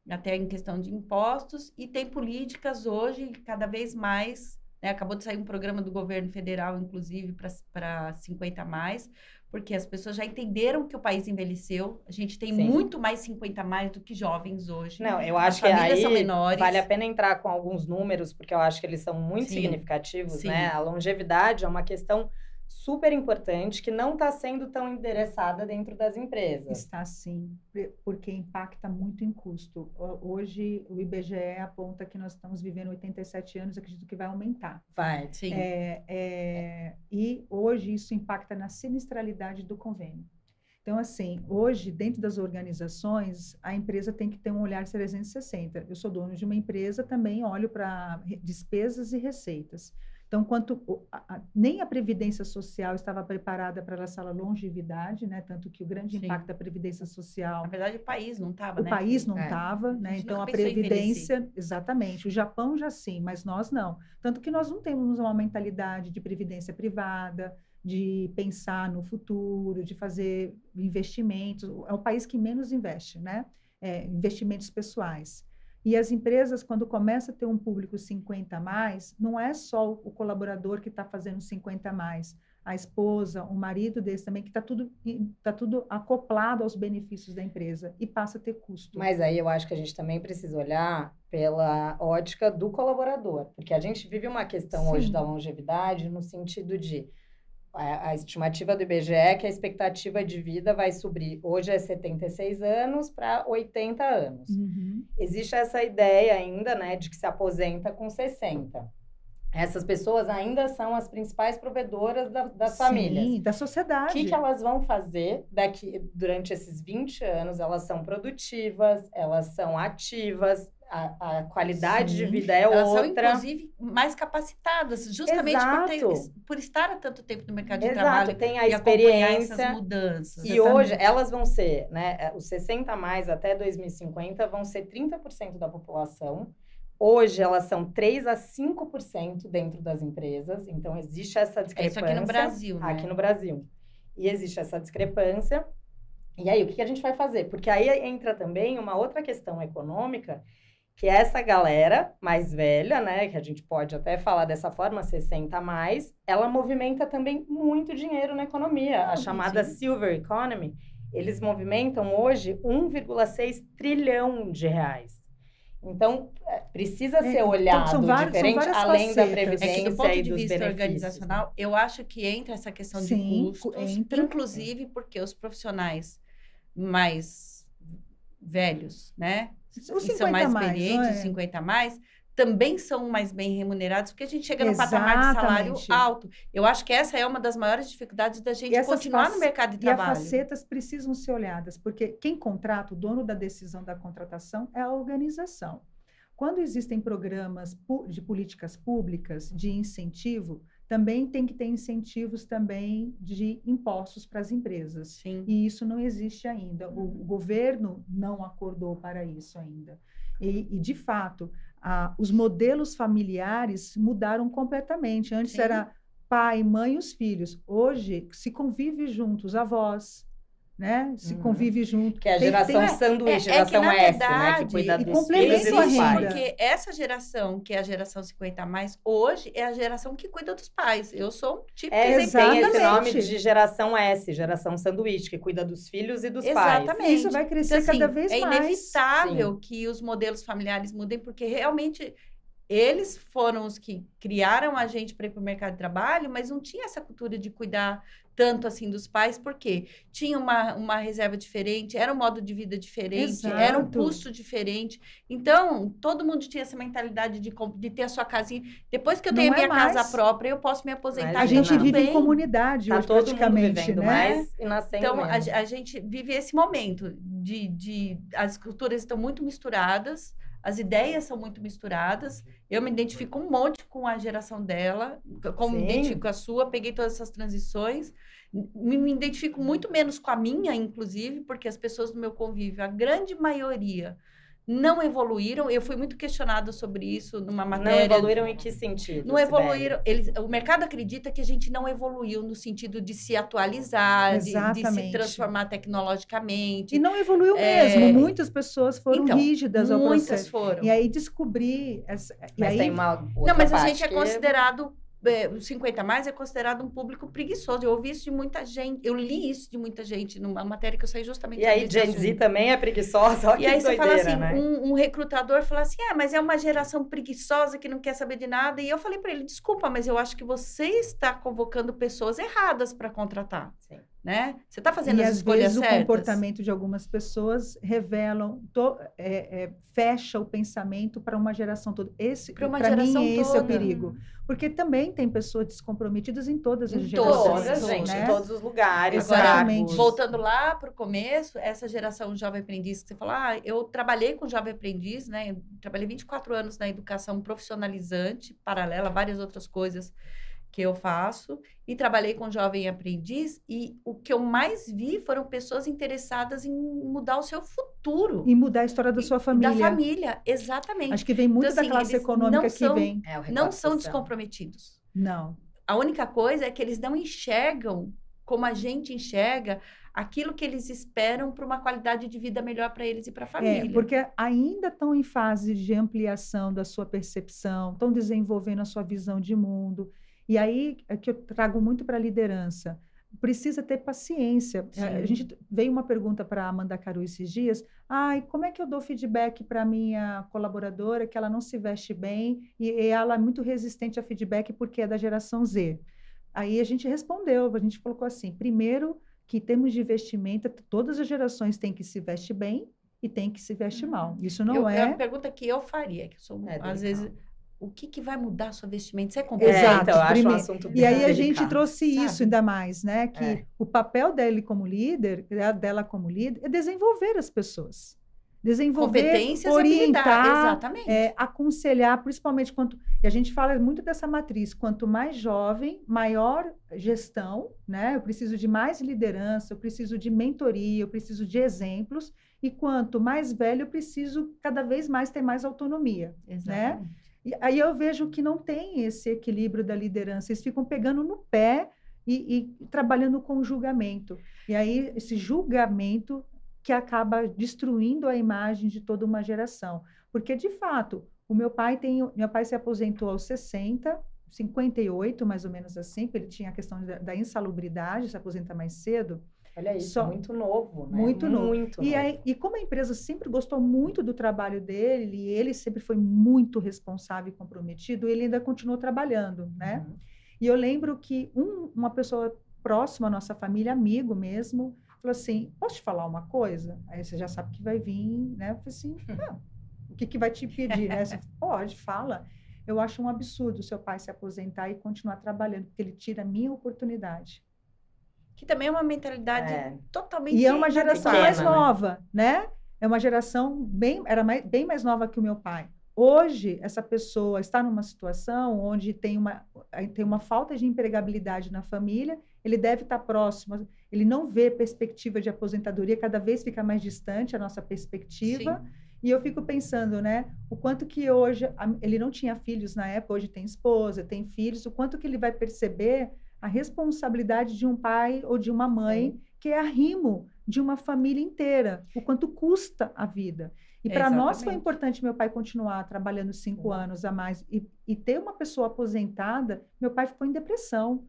até em questão de impostos, e tem políticas hoje, cada vez mais, né? Acabou de sair um programa do governo federal, inclusive, para 50+, porque as pessoas já entenderam que o país envelheceu. A gente tem Sim. muito mais 50 a mais do que jovens hoje. Não, eu acho As que famílias aí são menores. vale a pena entrar com alguns números, porque eu acho que eles são muito Sim, significativos, sim. né? A longevidade é uma questão super importante que não está sendo tão endereçada dentro das empresas. Está sim, porque impacta muito em custo. Hoje, o IBGE aponta que nós estamos vivendo 87 anos, acredito que vai aumentar. Vai. Sim. E hoje isso impacta na sinistralidade do convênio. Então, assim, hoje, dentro das organizações, a empresa tem que ter um olhar 360. Eu sou dono de uma empresa, também olho para despesas e receitas. Então, nem a Previdência Social estava preparada para essa longevidade, né? Tanto que o grande Sim. impacto da Previdência Social... Na verdade, o país não estava, né? O país não estava, né? gente Então, nunca a pensou em Previdência... Exatamente. O Japão já sim, mas nós não. Tanto que nós não temos uma mentalidade de previdência privada, de pensar no futuro, de fazer investimentos. É o país que menos investe, né? Investimentos pessoais. E as empresas, quando começam a ter um público 50 a mais, não é só o colaborador que está fazendo 50 a mais, a esposa, o marido desse também, que está tudo acoplado aos benefícios da empresa e passa a ter custo. Mas aí eu acho que a gente também precisa olhar pela ótica do colaborador, porque a gente vive uma questão hoje da longevidade no sentido de a estimativa do IBGE é que a expectativa de vida vai subir. Hoje é 76 anos para 80 anos. Uhum. Existe essa ideia ainda, né, de que se aposenta com 60. Essas pessoas ainda são as principais provedoras das famílias. Sim, da sociedade. O que elas vão fazer durante esses 20 anos? Elas são produtivas, elas são ativas, a qualidade de vida é Elas outra. são, inclusive, mais capacitadas, justamente por estar há tanto tempo no mercado de trabalho. Tem a e acompanhar experiência. essas mudanças. E hoje, elas vão ser, né, os 60 a mais até 2050 vão ser 30% da população. Hoje, elas são 3% a 5% dentro das empresas. Então, existe essa discrepância. Isso aqui no Brasil, né? Aqui no Brasil. E existe essa discrepância. E aí, o que a gente vai fazer? Porque aí entra também uma outra questão econômica, que é essa galera mais velha, né, que a gente pode até falar dessa forma, 60 a mais, ela movimenta também muito dinheiro na economia. A chamada Silver Economy, eles movimentam hoje 1,6 trilhão de reais. Então, precisa ser olhado diferente, além da previdência do ponto e de dos vista benefícios. organizacional, eu acho que entra essa questão de custos, inclusive porque os profissionais mais velhos, né, que são mais experientes, os 50 a mais, também são mais bem remunerados, porque a gente chega no patamar de salário alto. Eu acho que essa é uma das maiores dificuldades da gente continuar no mercado de trabalho. E as facetas precisam ser olhadas, porque quem contrata, o dono da decisão da contratação é a organização. Quando existem programas de políticas públicas, de incentivo, também tem que ter incentivos também de impostos para as empresas. Sim. E isso não existe ainda. O governo não acordou para isso ainda. E de fato, os modelos familiares mudaram completamente. Antes era pai, mãe e os filhos. Hoje, se convive juntos, avós, né? Se convive junto. Que é a geração sanduíche, geração que, S, verdade, né? Que cuida dos filhos e dos pais. Porque essa geração, que é a geração 50 a mais, hoje é a geração que cuida dos pais. Eu sou um tipo de exemplo. Tem esse nome de geração S, geração sanduíche, que cuida dos filhos e dos pais. Exatamente. Isso vai crescer então, cada vez mais. É inevitável que os modelos familiares mudem, porque realmente eles foram os que criaram a gente para ir para o mercado de trabalho, mas não tinha essa cultura de cuidar tanto assim dos pais, porque tinha uma reserva diferente, era um modo de vida diferente, era um custo diferente. Então, todo mundo tinha essa mentalidade de ter a sua casinha. Depois que eu tenho a minha casa própria, eu posso me aposentar. A gente vive em comunidade hoje, praticamente, né? Mais e nascendo então, a gente vive esse momento de as culturas estão muito misturadas, as ideias são muito misturadas. Eu me identifico um monte com a geração dela, como me identifico com a sua, peguei todas essas transições. Me identifico muito menos com a minha, inclusive, porque as pessoas do meu convívio, a grande maioria, não evoluíram. Eu fui muito questionada sobre isso numa matéria. Não evoluíram em que sentido? Não evoluíram. O mercado acredita que a gente não evoluiu no sentido de se atualizar, de se transformar tecnologicamente. E não evoluiu mesmo. Muitas pessoas foram rígidas ao processo. Muitas foram. E aí descobri... Mas tem uma outra Não, mas a gente é considerado os 50 mais é considerado um público preguiçoso. Eu ouvi isso de muita gente, eu li isso de muita gente numa matéria que eu saí justamente. E aí, Gen Z também é preguiçosa, olha que E aí você fala doideira, assim, né? um recrutador fala assim, mas é uma geração preguiçosa que não quer saber de nada. E eu falei para ele, desculpa, mas eu acho que você está convocando pessoas erradas para contratar. Sim. Né? Você está fazendo E as às escolhas vezes certas? o comportamento de algumas pessoas revelam, fecha o pensamento para uma geração toda. Para uma para mim, geração esse é o toda. perigo. Porque também tem pessoas descomprometidas em todas as Em gerações. Todas, gente, né? em todos os lugares. Exatamente. cargos. Voltando lá para o começo, essa geração jovem aprendiz que você fala, eu trabalhei com jovem aprendiz, né? Eu trabalhei 24 anos na educação profissionalizante, paralela a várias outras coisas que eu faço, e trabalhei com jovem aprendiz, e o que eu mais vi foram pessoas interessadas em mudar o seu futuro. E mudar a história da sua família. Da família, exatamente. Acho que vem muito Então, assim, da classe eles econômica não que são- vem. É, o recorte Não são social. descomprometidos. Não. A única coisa é que eles não enxergam como a gente enxerga aquilo que eles esperam para uma qualidade de vida melhor para eles e para a família. Porque ainda estão em fase de ampliação da sua percepção, estão desenvolvendo a sua visão de mundo. E aí é que eu trago muito para a liderança. Precisa ter paciência. A gente veio uma pergunta para a Amanda Caru esses dias. Como é que eu dou feedback para a minha colaboradora que ela não se veste bem e ela é muito resistente a feedback porque é da geração Z? Aí a gente respondeu, a gente colocou assim, primeiro que em termos de vestimenta, todas as gerações têm que se vestir bem e têm que se vestir mal. Isso não É é... a pergunta que eu faria, que eu sou, às vezes, o que vai mudar a sua vestimenta? Você é Exato. Então, eu acho um Primeiro. assunto E aí a delicado, gente trouxe sabe? isso ainda mais, né? Que o papel dela como líder, é desenvolver as pessoas. Desenvolver, competências e orientar, habilidades. Exatamente. aconselhar, principalmente e a gente fala muito dessa matriz, quanto mais jovem, maior gestão, né? Eu preciso de mais liderança, eu preciso de mentoria, eu preciso de exemplos, e quanto mais velho, eu preciso cada vez mais ter mais autonomia, né? E aí eu vejo que não tem esse equilíbrio da liderança, eles ficam pegando no pé e trabalhando com julgamento. E aí esse julgamento que acaba destruindo a imagem de toda uma geração. Porque, de fato, meu pai se aposentou aos 60, 58, mais ou menos assim, porque ele tinha a questão da insalubridade, se aposenta mais cedo. Olha isso, muito novo, né? Muito novo. Muito novo. E como a empresa sempre gostou muito do trabalho dele, e ele sempre foi muito responsável e comprometido, ele ainda continuou trabalhando, né? E eu lembro que uma pessoa próxima à nossa família, amigo mesmo, falou assim, posso te falar uma coisa? Aí você já sabe que vai vir, né? Eu falei assim, o que vai te pedir, né? Você pode, fala. Eu acho um absurdo o seu pai se aposentar e continuar trabalhando, porque ele tira a minha oportunidade. Que também é uma mentalidade totalmente... E é uma geração pequena, mais nova, né? É uma geração bem mais nova que o meu pai. Hoje, essa pessoa está numa situação onde tem uma falta de empregabilidade na família, ele deve estar próximo, ele não vê perspectiva de aposentadoria, cada vez fica mais distante a nossa perspectiva. Sim. E eu fico pensando, né, o quanto que hoje, ele não tinha filhos na época, hoje tem esposa, tem filhos, o quanto que ele vai perceber a responsabilidade de um pai ou de uma mãe, sim, que é arrimo de uma família inteira, o quanto custa a vida. E para nós foi importante meu pai continuar trabalhando 5 anos a mais e ter uma pessoa aposentada. Meu pai ficou em depressão,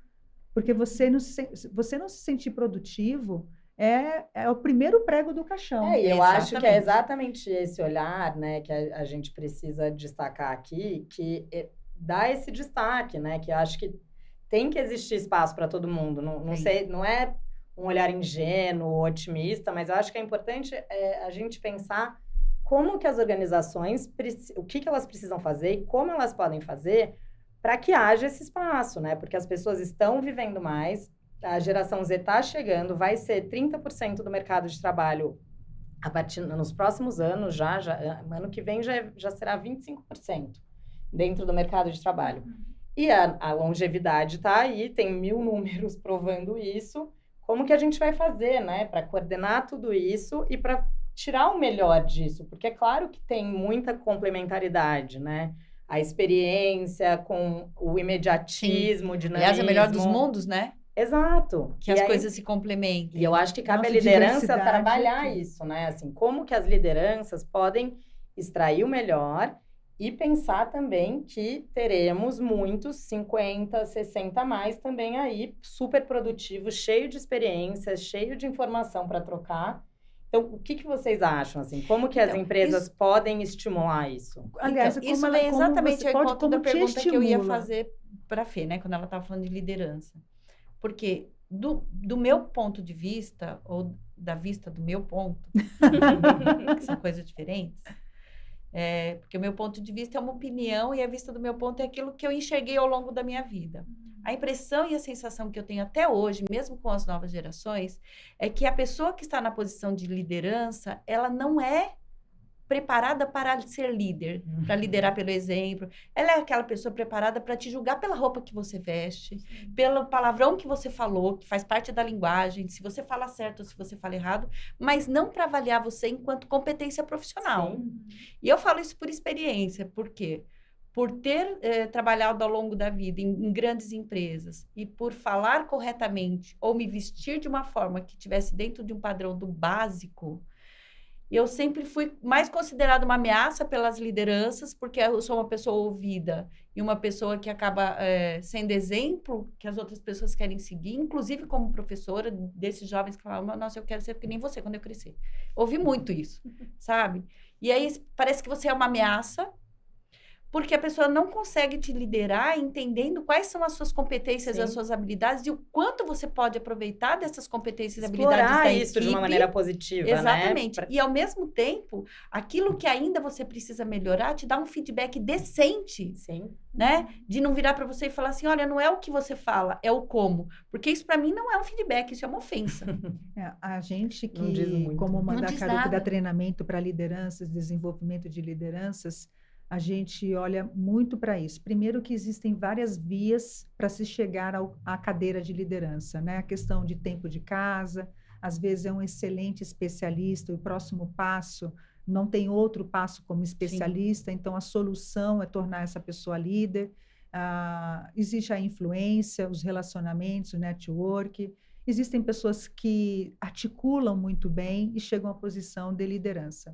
porque você não se sentir produtivo é o primeiro prego do caixão. E eu acho que é exatamente esse olhar, né, que a gente precisa destacar aqui, que dá esse destaque, né, que eu acho que tem que existir espaço para todo mundo. Não sei, não é um olhar ingênuo, otimista, mas eu acho que é importante a gente pensar como que as organizações, o que elas precisam fazer e como elas podem fazer para que haja esse espaço, né? Porque as pessoas estão vivendo mais, a geração Z está chegando, vai ser 30% do mercado de trabalho a partir nos próximos anos, ano que vem já será 25% dentro do mercado de trabalho. E a longevidade está aí, tem 1000 números provando isso. Como que a gente vai fazer, né, para coordenar tudo isso e para tirar o melhor disso? Porque é claro que tem muita complementaridade, né? A experiência com o imediatismo, o dinamismo. Aliás, é o melhor dos mundos, né? Exato. Que as coisas se complementem. E eu acho que cabe à liderança trabalhar isso, né? Assim, como que as lideranças podem extrair o melhor E pensar também que teremos muitos 50, 60 mais também aí, super produtivos, cheio de experiências, cheio de informação para trocar. Então, o que vocês acham, assim? Como que as empresas podem estimular isso? Aliás, então, isso vem exatamente ao encontro da pergunta que eu ia fazer para a Fê, né? Quando ela estava falando de liderança. Porque do meu ponto de vista, ou da vista do meu ponto, que são coisas diferentes, porque o meu ponto de vista é uma opinião e a vista do meu ponto é aquilo que eu enxerguei ao longo da minha vida. A impressão e a sensação que eu tenho até hoje, mesmo com as novas gerações, é que a pessoa que está na posição de liderança, ela não é preparada para ser líder, para liderar pelo exemplo. Ela é aquela pessoa preparada para te julgar pela roupa que você veste, pelo palavrão que você falou, que faz parte da linguagem, se você fala certo ou se você fala errado, mas não para avaliar você enquanto competência profissional. Sim. E eu falo isso por experiência, por quê? Por ter trabalhado ao longo da vida em grandes empresas e por falar corretamente ou me vestir de uma forma que estivesse dentro de um padrão do básico, eu sempre fui mais considerada uma ameaça pelas lideranças, porque eu sou uma pessoa ouvida e uma pessoa que acaba sendo exemplo que as outras pessoas querem seguir, inclusive como professora desses jovens que falavam, nossa, eu quero ser que nem você quando eu crescer. Ouvi muito isso, sabe? E aí parece que você é uma ameaça, porque a pessoa não consegue te liderar entendendo quais são as suas competências e as suas habilidades e o quanto você pode aproveitar dessas competências e habilidades da equipe. Isso de uma maneira positiva, exatamente. Né? E, ao mesmo tempo, aquilo que ainda você precisa melhorar te dá um feedback decente. Sim. Né? De não virar para você e falar assim, olha, não é o que você fala, é o como. Porque isso, para mim, não é um feedback, isso é uma ofensa. A gente que, como Mandacaru, que dá treinamento para lideranças, desenvolvimento de lideranças, a gente olha muito para isso. Primeiro que existem várias vias para se chegar à cadeira de liderança, né? A questão de tempo de casa, às vezes é um excelente especialista, o próximo passo não tem outro passo como especialista, Sim. Então a solução é tornar essa pessoa líder. Existe a influência, os relacionamentos, o network. Existem pessoas que articulam muito bem e chegam à posição de liderança.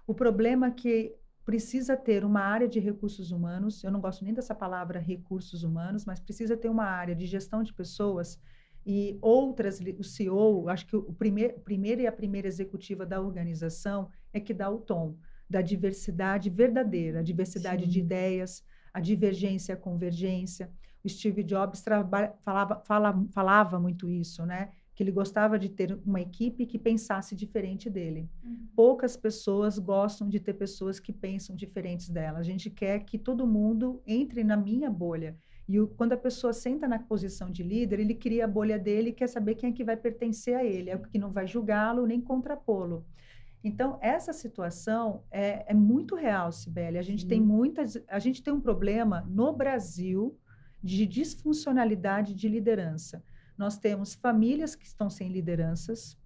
O problema é que precisa ter uma área de recursos humanos, eu não gosto nem dessa palavra recursos humanos, mas precisa ter uma área de gestão de pessoas e outras, o CEO, acho que o primeiro e a primeira executiva da organização é que dá o tom da diversidade verdadeira, a diversidade Sim. de ideias, a divergência e a convergência. O Steve Jobs falava muito isso, né? Que ele gostava de ter uma equipe que pensasse diferente dele. Poucas pessoas gostam de ter pessoas que pensam diferentes dela. A gente quer que todo mundo entre na minha bolha. E quando a pessoa senta na posição de líder, ele cria a bolha dele e quer saber quem é que vai pertencer a ele, é o que não vai julgá-lo nem contrapô-lo. Então, essa situação é muito real, Cibele. A gente tem um problema no Brasil de disfuncionalidade de liderança. Nós temos famílias que estão sem lideranças,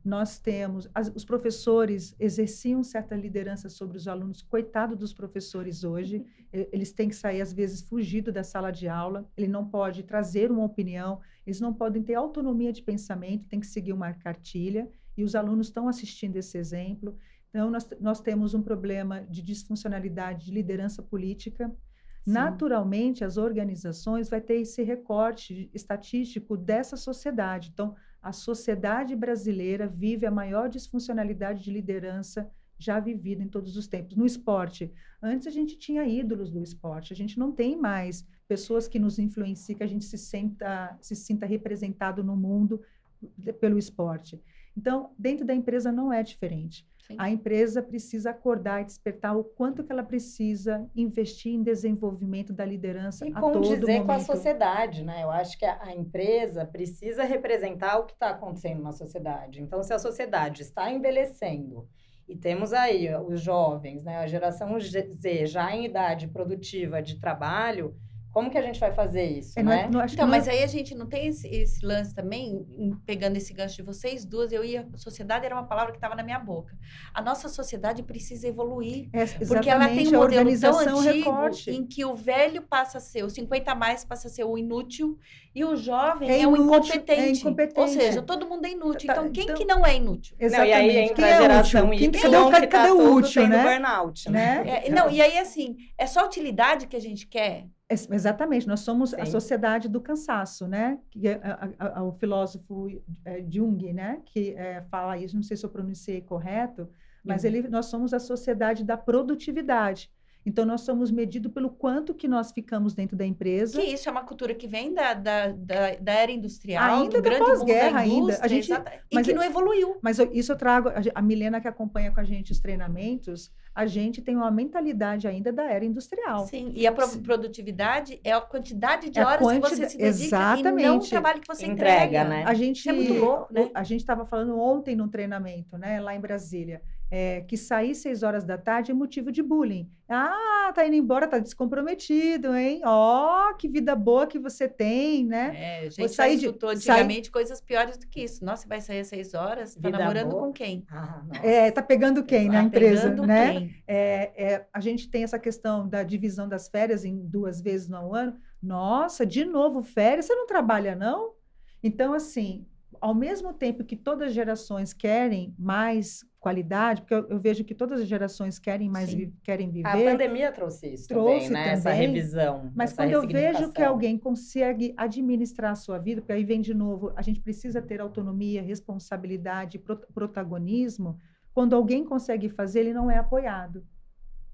nós temos... os professores exerciam certa liderança sobre os alunos, coitado dos professores hoje, eles têm que sair, às vezes, fugido da sala de aula, ele não pode trazer uma opinião, eles não podem ter autonomia de pensamento, tem que seguir uma cartilha, e os alunos estão assistindo esse exemplo. Então, nós temos um problema de disfuncionalidade de liderança política. Sim. Naturalmente, as organizações vão ter esse recorte estatístico dessa sociedade. Então, a sociedade brasileira vive a maior disfuncionalidade de liderança já vivida em todos os tempos. No esporte, antes a gente tinha ídolos do esporte, a gente não tem mais pessoas que nos influenciam, que a gente se sinta representado no mundo pelo esporte. Então, dentro da empresa não é diferente. Sim. A empresa precisa acordar e despertar o quanto que ela precisa investir em desenvolvimento da liderança a todo momento. E condizer com a sociedade, né? Eu acho que a empresa precisa representar o que está acontecendo na sociedade. Então, se a sociedade está envelhecendo e temos aí os jovens, né? A geração Z já em idade produtiva de trabalho, Como que a gente vai fazer isso, Não né? acho que Então, não mas aí a gente não tem esse lance também, pegando esse gancho de vocês duas, sociedade era uma palavra que estava na minha boca. A nossa sociedade precisa evoluir, porque ela tem um a modelo tão organização antigo recorte. em que o velho passa a ser, o 50 a mais passa a ser o inútil, e o jovem É é o inútil, incompetente. é incompetente. Ou seja, todo mundo é inútil. Tá, Então, quem então- que não é inútil? Não, e aí entra Quem a é geração útil? Y, Cadê que tá o tudo útil, tendo né? burnout, né? Não, e aí, assim, é só utilidade que a gente quer? Exatamente, nós somos a Sim. sociedade do cansaço, né? Que é o filósofo Jung, né? Que fala isso, não sei se eu pronunciei correto, mas nós somos a sociedade da produtividade. Então, nós somos medidos pelo quanto que nós ficamos dentro da empresa. Que isso é uma cultura que vem da era industrial, Ainda do da grande mundo da pós-guerra ainda. indústria, A gente- e mas que não evoluiu. Mas isso eu trago, a Milena que acompanha com a gente os treinamentos, a gente tem uma mentalidade ainda da era industrial. Sim, e a produtividade é a quantidade de É a horas que você se dedica e não o exatamente. trabalho que você Entrega, entrega. né? A gente, Isso é muito louco, né? A gente estava falando ontem num treinamento, né, lá em Brasília, que sair 6 horas da tarde é motivo de bullying. Ah, tá indo embora, tá descomprometido, hein? Ó, que vida boa que você tem, né? É, a Vou gente já sair escutou antigamente coisas piores do que isso. Nossa, você vai sair às 6 horas? Tá Vida namorando boa. com quem? Ah, nossa. Tá pegando quem na Tá empresa, pegando né? quem? A gente tem essa questão da divisão das férias em 2 vezes no ano. Nossa, de novo férias? Você não trabalha, não? Então, assim, ao mesmo tempo que todas as gerações querem mais qualidade, porque eu vejo que todas as gerações querem mais Sim. querem A viver, pandemia trouxe isso Trouxe também, né? Essa também. revisão, mas essa quando eu vejo que ressignificação. alguém consegue administrar a sua vida, porque aí vem de novo, a gente precisa ter autonomia, responsabilidade, protagonismo. Quando alguém consegue fazer, ele não é apoiado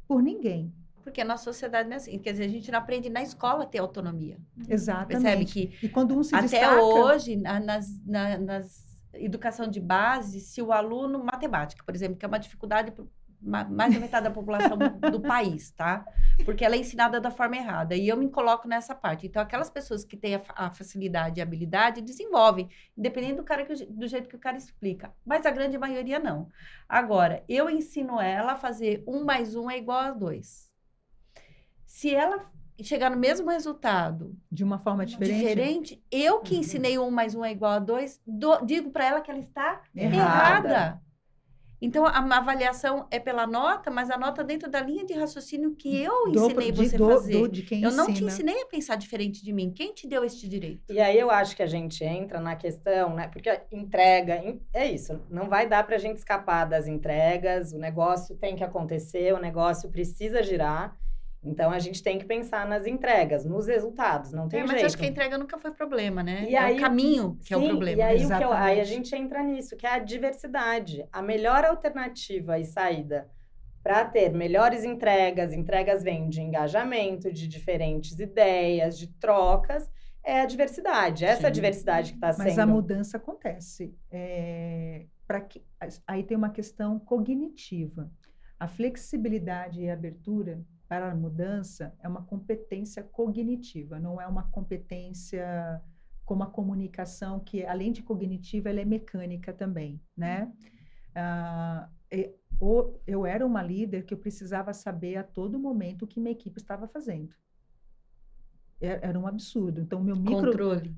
por ninguém. Porque a nossa sociedade não é assim. Quer dizer, a gente não aprende na escola a ter autonomia. Exatamente. Percebe que E quando um se até destaca... hoje, nas educação de base, se o aluno, matemática, por exemplo, que é uma dificuldade para mais da metade da população do país, tá? Porque ela é ensinada da forma errada, e eu me coloco nessa parte. Então, aquelas pessoas que têm a facilidade e a habilidade, desenvolvem, independente do cara do jeito que o cara explica. Mas a grande maioria não. Agora, eu ensino ela a fazer 1 mais 1 é igual a 2. Se ela chegar no mesmo resultado De uma forma diferente. eu que ensinei 1 mais 1 é igual a 2, digo para ela que ela está Errada. errada. Então, a avaliação é pela nota, mas a nota dentro da linha de raciocínio que eu ensinei você a fazer. De quem Eu não te ensina. ensinei a pensar diferente de mim. Quem te deu este direito? E aí eu acho que a gente entra na questão, né? Porque a entrega, é isso, não vai dar pra gente escapar das entregas, o negócio tem que acontecer, o negócio precisa girar. Então, a gente tem que pensar nas entregas, nos resultados, não tem Mas jeito. acho que a entrega nunca foi problema, né? E é aí, o caminho que é o sim, problema. E aí, Exatamente. aí a gente entra nisso, que é a diversidade. A melhor alternativa e saída para ter melhores entregas, entregas vêm de engajamento, de diferentes ideias, de trocas, é a diversidade. Essa Sim. diversidade que está sendo... Mas a mudança acontece. Aí tem uma questão cognitiva. A flexibilidade e a abertura para a mudança é uma competência cognitiva, não é uma competência como a comunicação, que além de cognitiva, ela é mecânica também, né? Eu era uma líder que eu precisava saber a todo momento o que minha equipe estava fazendo. Era um absurdo. Então, meu Controle.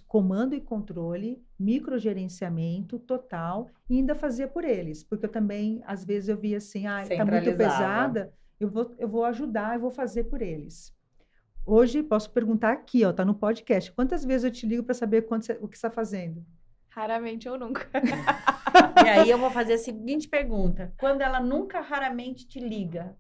comando e controle, microgerenciamento total, e ainda fazia por eles. Porque eu também, às vezes, eu via assim, está muito pesada, eu vou ajudar, eu vou fazer por eles. Hoje, posso perguntar aqui, está no podcast, quantas vezes eu te ligo para saber o que você está fazendo? Raramente ou nunca. E aí eu vou fazer a seguinte pergunta. Quando ela nunca, raramente te liga,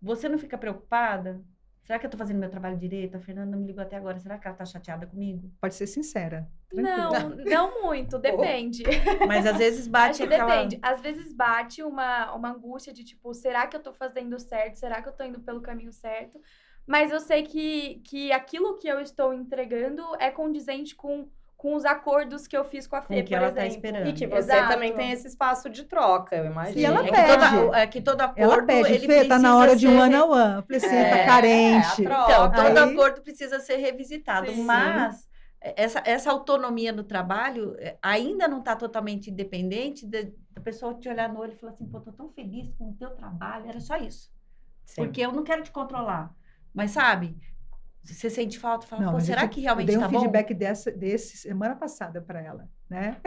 você não fica preocupada? Será que eu estou fazendo meu trabalho direito? A Fernanda não me ligou até agora. Será que ela está chateada comigo? Pode ser sincera. Não muito, depende. Mas às vezes bate Acho que aquela... depende. Às vezes bate uma angústia de tipo, será que eu tô fazendo certo? Será que eu tô indo pelo caminho certo? Mas eu sei que aquilo que eu estou entregando é condizente com os acordos que eu fiz com a Fê, Com o que por ela exemplo. tá esperando. E que você Exato. também tem esse espaço de troca, eu imagino. E ela É pede. que todo acordo, Ela pede, ele Fê, tá na precisa hora de um ser- one-on-one. Eu falei assim, É, tá carente. a troca. Então, todo Aí- acordo precisa ser revisitado, Sim. mas essa autonomia no trabalho ainda não está totalmente independente da pessoa te olhar no olho e falar assim, pô, tô tão feliz com o teu trabalho, era só isso. Sim. Porque eu não quero te controlar. Mas, sabe, Você sente falta? Fala, Não, pô, mas será que realmente eu tá dei um bom? feedback desse semana passada para ela, né?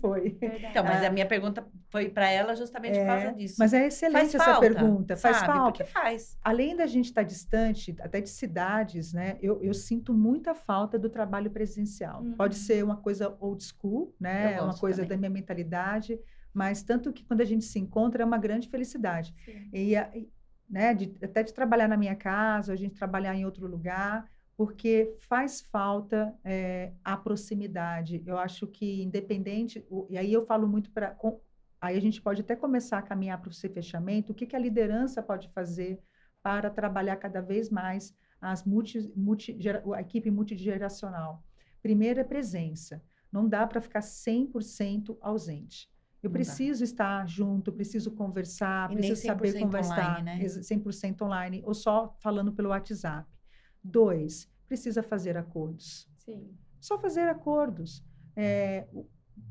Foi. Verdade. Então, mas a minha pergunta foi para ela justamente por causa disso. Mas é Faz excelente essa falta, pergunta. Faz sabe? falta. Porque faz. Além da gente estar distante, até de cidades, né? Eu sinto muita falta do trabalho presencial. Pode ser uma coisa old school, né? Eu Uma gosto coisa também. da minha mentalidade, mas tanto que quando a gente se encontra é uma grande felicidade. Sim. Né? Até de trabalhar na minha casa, a gente trabalhar em outro lugar, porque faz falta a proximidade. Eu acho que independente, e aí eu falo muito aí a gente pode até começar a caminhar para o fechamento, o que a liderança pode fazer para trabalhar cada vez mais a equipe multigeracional. Primeiro é presença. Não dá para ficar 100% ausente. Eu preciso estar junto, preciso conversar, E nem preciso saber 100% conversar, online, né? 100% online, ou só falando pelo WhatsApp. 2, precisa fazer acordos. Sim. Só fazer acordos.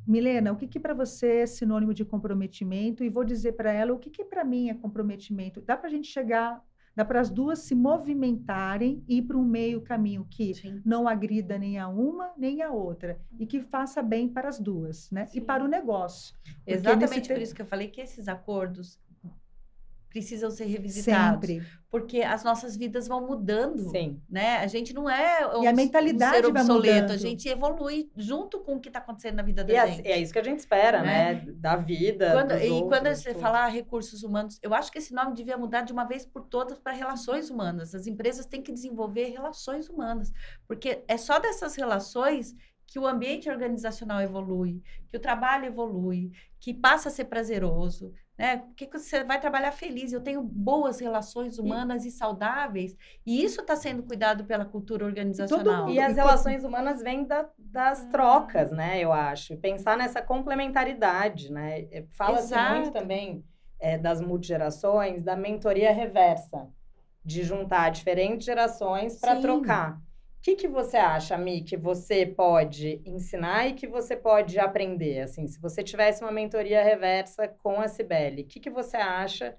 Milena, o que para você é sinônimo de comprometimento? E vou dizer para ela o que para mim é comprometimento. Dá para a gente chegar, dá para as duas se movimentarem e ir para um meio caminho que não agrida nem a uma nem a outra e que faça bem para as duas, né? Sim. E para o negócio. Exatamente por isso que eu falei que esses acordos precisam ser revisitados. Sempre. Porque as nossas vidas vão mudando, Sim. né? A gente não é E a mentalidade ser vai obsoleto, mudando. a gente evolui junto com o que está acontecendo na vida da E gente. é isso que a gente espera, Né? né? Da vida, Quando dos você outros, falar recursos humanos, eu acho que esse nome devia mudar de uma vez por todas para relações humanas. As empresas têm que desenvolver relações humanas, porque é só dessas relações que o ambiente organizacional evolui, que o trabalho evolui, que passa a ser prazeroso, né? Porque você vai trabalhar feliz. Eu tenho boas relações humanas e saudáveis, e isso está sendo cuidado pela cultura organizacional. E as relações humanas vêm das trocas, né? Eu acho. E pensar nessa complementaridade, né? Fala-se muito também das multigerações, da mentoria reversa, de juntar diferentes gerações para trocar. O que você acha, Mi, que você pode ensinar e que você pode aprender? Assim, se você tivesse uma mentoria reversa com a Cibele, o que você acha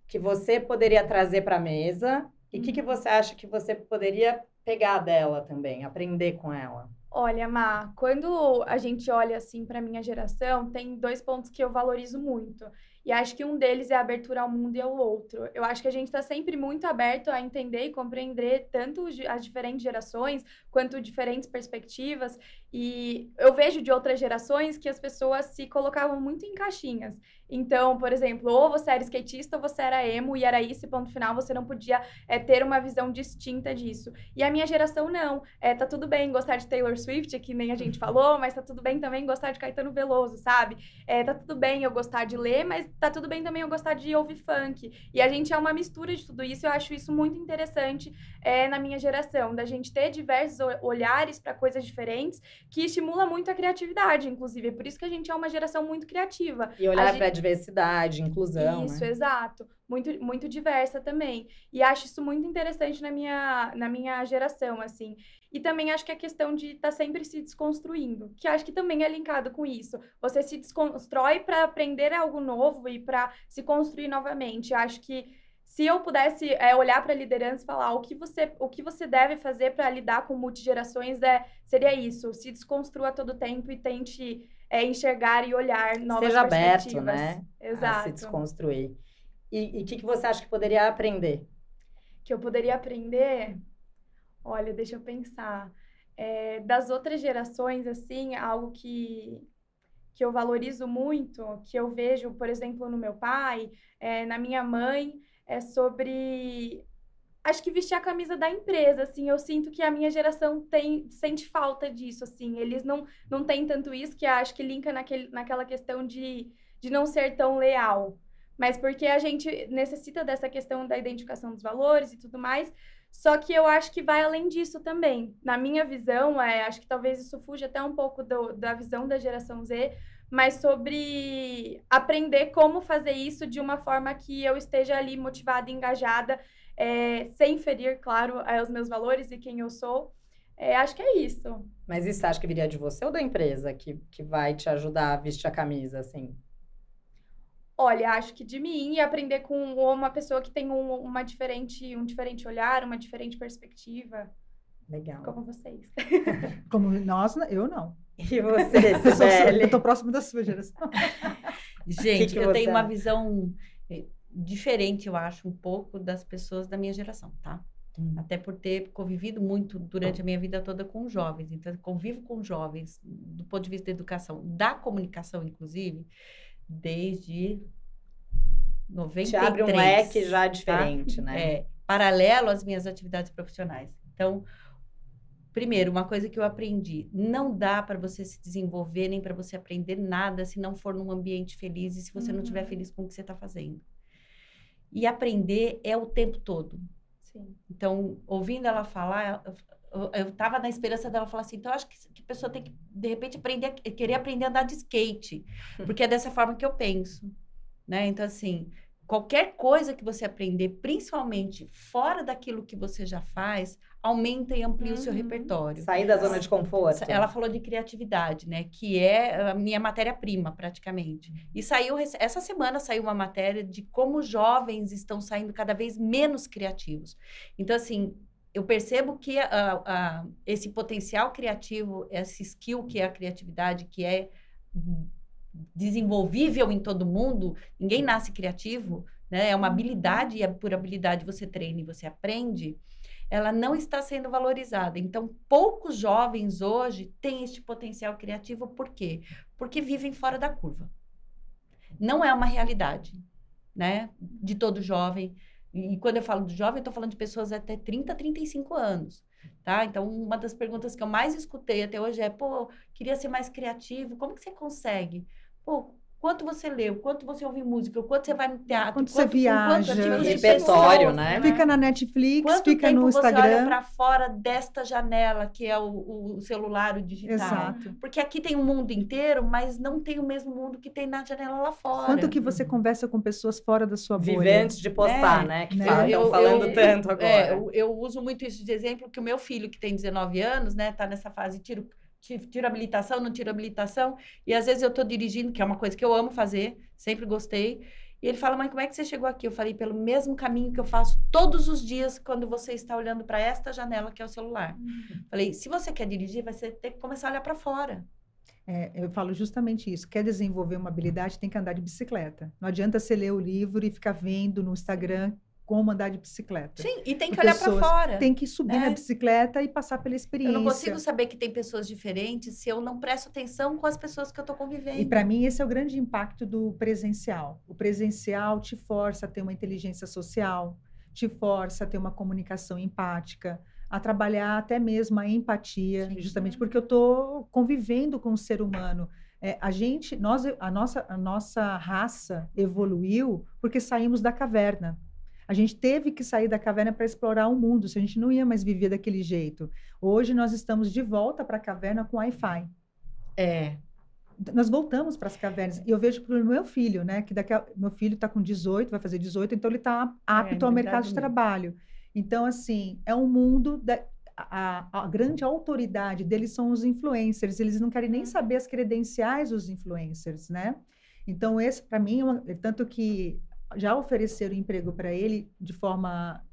que você poderia trazer para a mesa? E o que você acha que você poderia pegar dela também, aprender com ela? Olha, Má, quando a gente olha assim para minha geração, tem 2 pontos que eu valorizo muito. E acho que um deles é a abertura ao mundo e ao outro. Eu acho que a gente está sempre muito aberto a entender e compreender tanto as diferentes gerações, quanto diferentes perspectivas. E eu vejo de outras gerações que as pessoas se colocavam muito em caixinhas. Então, por exemplo, ou você era skatista ou você era emo, e era isso, e ponto final, você não podia ter uma visão distinta disso. E a minha geração não. Tá tudo bem gostar de Taylor Swift, que nem a gente falou, mas tá tudo bem também gostar de Caetano Veloso, sabe? Tá tudo bem eu gostar de ler, mas tá tudo bem também eu gostar de ouvir funk. E a gente é uma mistura de tudo isso, eu acho isso muito interessante na minha geração, da gente ter diversos olhares para coisas diferentes, que estimula muito a criatividade, inclusive. Por isso que a gente é uma geração muito criativa. E olhar para a diversidade, inclusão, isso, né? Exato. Muito, muito diversa também. E acho isso muito interessante na minha geração, assim. E também acho que a questão de estar sempre se desconstruindo, que acho que também é linkado com isso. Você se desconstrói para aprender algo novo e para se construir novamente. Acho que se eu pudesse olhar para a liderança e falar o que você deve fazer para lidar com multigerações, seria isso. Se desconstrua a todo tempo e tente enxergar e olhar novas perspectivas. Seja aberto, né? Exato. A se desconstruir. E o que você acha que poderia aprender? Que eu poderia aprender? Olha, deixa eu pensar. Das outras gerações, assim, algo que eu valorizo muito, que eu vejo, por exemplo, no meu pai, na minha mãe, é sobre... Acho que vestir a camisa da empresa, assim, eu sinto que a minha geração sente falta disso, assim, eles não têm tanto isso, que acho que linka naquela questão de não ser tão leal, mas porque a gente necessita dessa questão da identificação dos valores e tudo mais, só que eu acho que vai além disso também. Na minha visão, acho que talvez isso fuja até um pouco da visão da geração Z, mas sobre aprender como fazer isso de uma forma que eu esteja ali motivada e engajada, sem ferir, claro, os meus valores e quem eu sou. Acho que é isso. Mas isso você acha que viria de você ou da empresa que vai te ajudar a vestir a camisa, assim? Olha, acho que de mim e aprender com uma pessoa que tem um diferente olhar, uma diferente perspectiva. Legal. Como vocês. Como nós, eu não. E você, Cibele? Eu tô próximo da sua geração. Gente, que eu você tenho uma acha? visão diferente, eu acho, um pouco das pessoas da minha geração, tá? Até por ter convivido muito durante a minha vida toda com jovens. Então, eu convivo com jovens do ponto de vista da educação, da comunicação, inclusive, desde 93. Te abre um leque já tá? diferente, né? Paralelo às minhas atividades profissionais. Então, primeiro, uma coisa que eu aprendi, não dá para você se desenvolver nem para você aprender nada se não for num ambiente feliz e se você não estiver feliz com o que você está fazendo. E aprender é o tempo todo. Sim. Então, ouvindo ela falar, eu estava na esperança dela falar assim, então, eu acho que a pessoa tem que, de repente, querer aprender a andar de skate, porque é dessa forma que eu penso, né? Então, assim, qualquer coisa que você aprender, principalmente fora daquilo que você já faz, aumenta e amplia o seu repertório. Sair da zona de conforto. Ela falou de criatividade, né? Que é a minha matéria-prima, praticamente. E essa semana saiu uma matéria de como os jovens estão saindo cada vez menos criativos. Então, assim, eu percebo que esse potencial criativo, esse skill que é a criatividade, que é desenvolvível em todo mundo, ninguém nasce criativo, né? É uma habilidade e por habilidade você treina e você aprende. Ela não está sendo valorizada. Então, poucos jovens hoje têm este potencial criativo. Por quê? Porque vivem fora da curva. Não é uma realidade, né? De todo jovem. E quando eu falo de jovem, eu estou falando de pessoas até 30, 35 anos, tá? Então, uma das perguntas que eu mais escutei até hoje é, pô, queria ser mais criativo. Como que você consegue? Pô, quanto você lê, quanto você ouve música, o quanto você vai no teatro, Quanto você viaja. Repertório, né? Fica na Netflix, Quanto fica tempo no Instagram. você olha para fora desta janela, que é o celular, o digital? Exato. Porque aqui tem um mundo inteiro, mas não tem o mesmo mundo que tem na janela lá fora. Quanto que você conversa com pessoas fora da sua bolha? Viver antes de postar, né? Que Né? estão falando tanto agora. Eu uso muito isso de exemplo, que o meu filho, que tem 19 anos, né, tá nessa fase, tiro habilitação, não tiro habilitação, e às vezes eu tô dirigindo, que é uma coisa que eu amo fazer, sempre gostei, e ele fala, mãe, como é que você chegou aqui? Eu falei, pelo mesmo caminho que eu faço todos os dias quando você está olhando para esta janela que é o celular. Falei, se você quer dirigir, vai ter que começar a olhar para fora. Eu falo justamente isso. Quer desenvolver uma habilidade, tem que andar de bicicleta. Não adianta você ler o livro e ficar vendo no Instagram como andar de bicicleta. Sim, e tem que olhar para fora. Tem que subir na bicicleta e passar pela experiência. Eu não consigo saber que tem pessoas diferentes se eu não presto atenção com as pessoas que eu estou convivendo. E para mim esse é o grande impacto do presencial. O presencial te força a ter uma inteligência social, te força a ter uma comunicação empática, a trabalhar até mesmo a empatia, justamente porque eu estou convivendo com o ser humano. A nossa raça evoluiu porque saímos da caverna. A gente teve que sair da caverna para explorar o mundo, se a gente não ia mais viver daquele jeito. Hoje nós estamos de volta para a caverna com Wi-Fi. Nós voltamos para as cavernas. E eu vejo para o meu filho, né? Que meu filho está com 18, vai fazer 18, então ele está apto ao mercado de trabalho. Então, assim, é um mundo... A grande autoridade deles são os influencers. Eles não querem nem saber as credenciais dos influencers, né? Então, esse, para mim, tanto que... já ofereceram emprego para ele de forma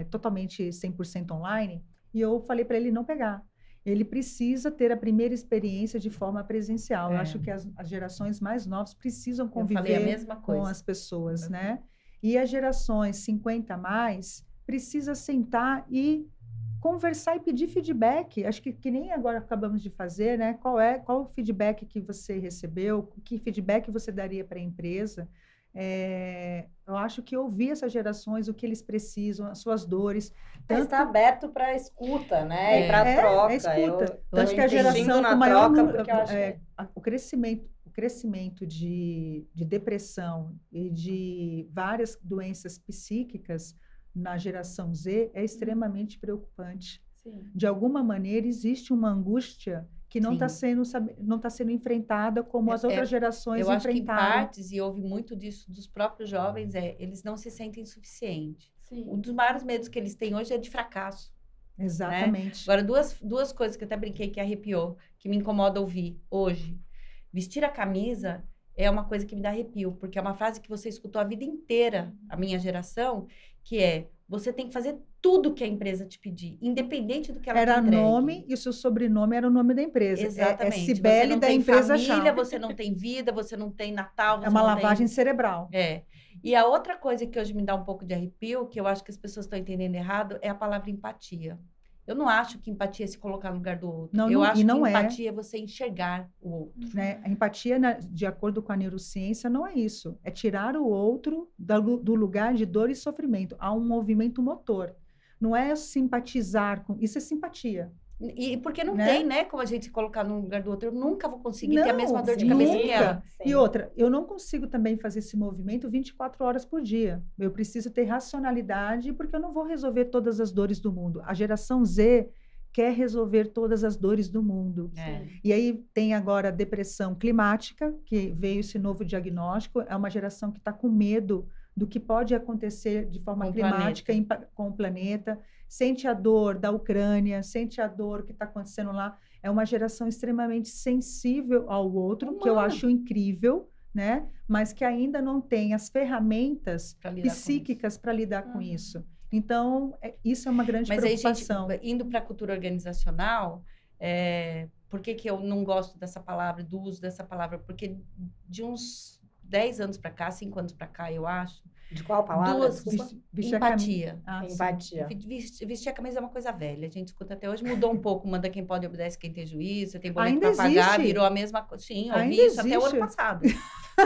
totalmente 100% online, e eu falei para ele não pegar. Ele precisa ter a primeira experiência de forma presencial. Eu acho que as gerações mais novas precisam conviver com as pessoas, né? E as gerações 50 a mais precisa sentar e conversar e pedir feedback. Acho que nem agora acabamos de fazer, né? Qual o feedback que você recebeu? Que feedback você daria para a empresa? Eu acho que ouvir essas gerações, o que eles precisam, as suas dores. Está aberto para escuta, né? E para troca. Escuta. Eu acho que a geração com maior o crescimento de depressão e de várias doenças psíquicas na geração Z é extremamente preocupante. Sim. De alguma maneira, existe uma angústia que não está sendo enfrentada como as outras gerações enfrentaram. Eu acho que em partes, e houve muito disso dos próprios jovens, eles não se sentem suficientes. Sim. Um dos maiores medos que eles têm hoje é de fracasso. Exatamente. Né? Agora, duas coisas que eu até brinquei que arrepiou, que me incomoda ouvir hoje. Vestir a camisa é uma coisa que me dá arrepio, porque é uma frase que você escutou a vida inteira, a minha geração, que é, você tem que fazer tudo que a empresa te pedir, independente do que ela Era te entregue. nome e o seu sobrenome era o nome da empresa. Exatamente. É Cibele você não da tem empresa família, Chá. você não tem vida, você não tem Natal, você É uma não lavagem tem... cerebral. E a outra coisa que hoje me dá um pouco de arrepio, que eu acho que as pessoas estão entendendo errado, é a palavra empatia. Eu não acho que empatia é se colocar no lugar do outro. Não, eu não, acho e não que é. empatia é você enxergar o outro. Né? A empatia, de acordo com a neurociência, não é isso. É tirar o outro do lugar de dor e sofrimento. Há um movimento motor. Não é simpatizar com... Isso é simpatia. E porque não Né? tem, né? Como a gente se colocar no lugar do outro. Eu nunca vou conseguir ter a Não, mesma dor de sim, cabeça nunca. que ela. Sim. E outra, eu não consigo também fazer esse movimento 24 horas por dia. Eu preciso ter racionalidade, porque eu não vou resolver todas as dores do mundo. A geração Z quer resolver todas as dores do mundo. É. E aí tem agora a depressão climática, que veio esse novo diagnóstico. É uma geração que está com medo do que pode acontecer de forma Com o climática com o planeta. Sente a dor da Ucrânia, sente a dor que está acontecendo lá. É uma geração extremamente sensível ao outro, que eu acho incrível, né? Mas que ainda não tem as ferramentas Pra lidar com psíquicas para lidar com isso. Então, isso é uma grande Mas aí, gente, preocupação. indo para a cultura organizacional, por que que eu não gosto dessa palavra, do uso dessa palavra? Porque de uns 10 anos para cá, 5 anos para cá, eu acho, De qual palavra? duas, Desculpa. Vestir a empatia. sim. Empatia. Vestir a camisa é uma coisa velha, a gente escuta até hoje, mudou um pouco, manda quem pode, obedece quem tem juízo, você tem boleto Ainda para pagar, existe. virou a mesma coisa. Sim, eu Ainda ouvi isso até o existe. ano passado.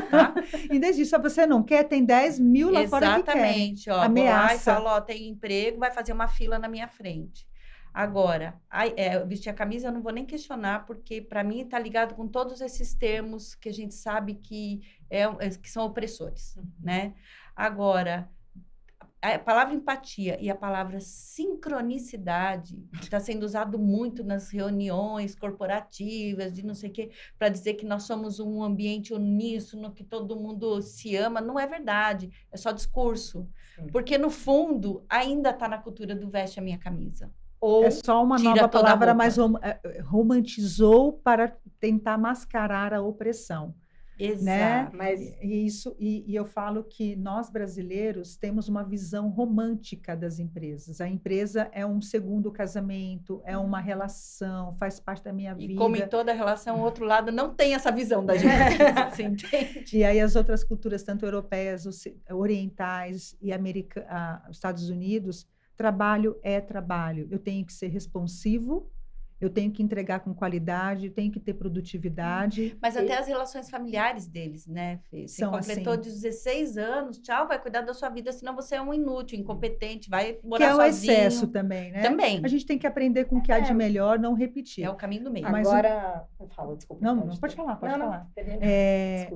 Tá? Ainda existe, só você não quer, tem 10 mil lá fora que querem. Exatamente, ó, vou lá e Ameaça. falo, ó, tem emprego, vai fazer uma fila na minha frente. Agora, vestir a camisa eu não vou nem questionar, porque para mim está ligado com todos esses termos que a gente sabe que são opressores, né? Agora, a palavra empatia e a palavra sincronicidade está sendo usado muito nas reuniões corporativas, de não sei o quê, para dizer que nós somos um ambiente uníssono, que todo mundo se ama. Não é verdade, é só discurso. Sim. Porque, no fundo, ainda está na cultura do veste a minha camisa. Ou É só uma tira nova toda a palavra, roupa. mas romantizou para tentar mascarar a opressão. Né? mas E eu falo que nós brasileiros temos uma visão romântica das empresas. A empresa é um segundo casamento, é uma relação, faz parte da minha E vida. como em toda relação, o outro lado não tem essa visão da gente. Você entende? E aí as outras culturas, tanto europeias, orientais e Estados Unidos, trabalho é trabalho. Eu tenho que ser responsivo, eu tenho que entregar com qualidade, eu tenho que ter produtividade. Mas até as relações familiares deles, né, Fê? Você São completou assim. 16 anos, tchau, vai cuidar da sua vida, senão você é um inútil, incompetente, vai Que morar é o sozinho. excesso também, né? Também. A gente tem que aprender com o que há de melhor, não repetir. É o caminho do meio. Mas agora... Fala, desculpa. Não, pode falar, pode Não, falar. termina.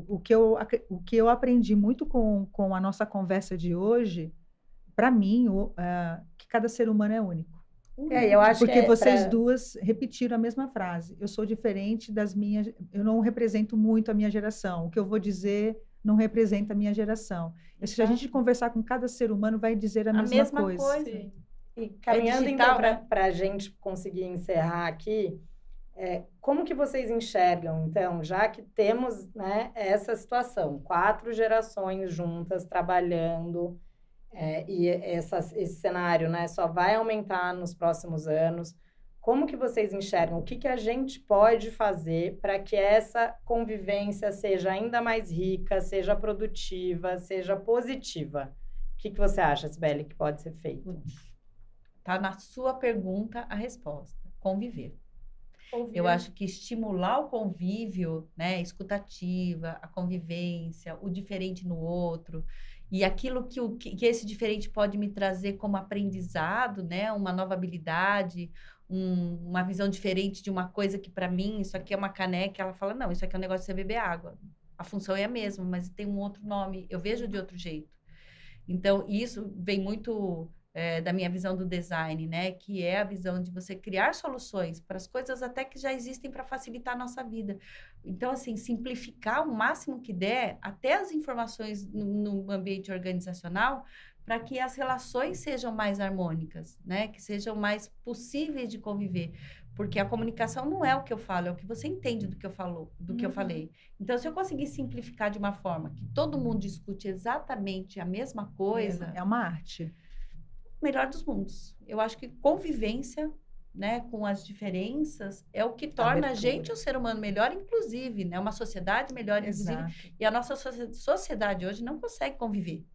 O que eu aprendi muito com a nossa conversa de hoje, para mim, que cada ser humano é único. Eu acho Porque que vocês duas repetiram a mesma frase. Eu sou diferente das minhas... Eu não represento muito a minha geração. O que eu vou dizer não representa a minha geração. Se a gente conversar com cada ser humano, vai dizer a mesma coisa. Sim. E caminhando digital, então né? para a gente conseguir encerrar aqui, como que vocês enxergam, então, já que temos, né, essa situação, 4 gerações juntas trabalhando, e esse cenário, né, só vai aumentar nos próximos anos, como que vocês enxergam? O que que a gente pode fazer para que essa convivência seja ainda mais rica, seja produtiva, seja positiva? O que que você acha, Sibeli, que pode ser feito? Tá na sua pergunta a resposta. Conviver. Ouvir. Eu acho que estimular o convívio, né, a escutativa, a convivência, o diferente no outro, e aquilo que esse diferente pode me trazer como aprendizado, né, uma nova habilidade, uma visão diferente de uma coisa que para mim, isso aqui é uma caneca, ela fala, não, isso aqui é um negócio de você beber água. A função é a mesma, mas tem um outro nome, eu vejo de outro jeito. Então, isso vem muito... da minha visão do design, né? Que é a visão de você criar soluções para as coisas até que já existem para facilitar a nossa vida. Então, assim, simplificar o máximo que der, até as informações no ambiente organizacional, para que as relações sejam mais harmônicas, né? Que sejam mais possíveis de conviver. Porque a comunicação não é o que eu falo, é o que você entende do que eu falei. Então, se eu conseguir simplificar de uma forma que todo mundo discute exatamente a mesma coisa... É uma arte. melhor dos mundos. Eu acho que convivência, né, com as diferenças é o que torna a gente um ser humano melhor, inclusive, né, uma sociedade melhor, inclusive. Exato. E a nossa sociedade hoje não consegue conviver.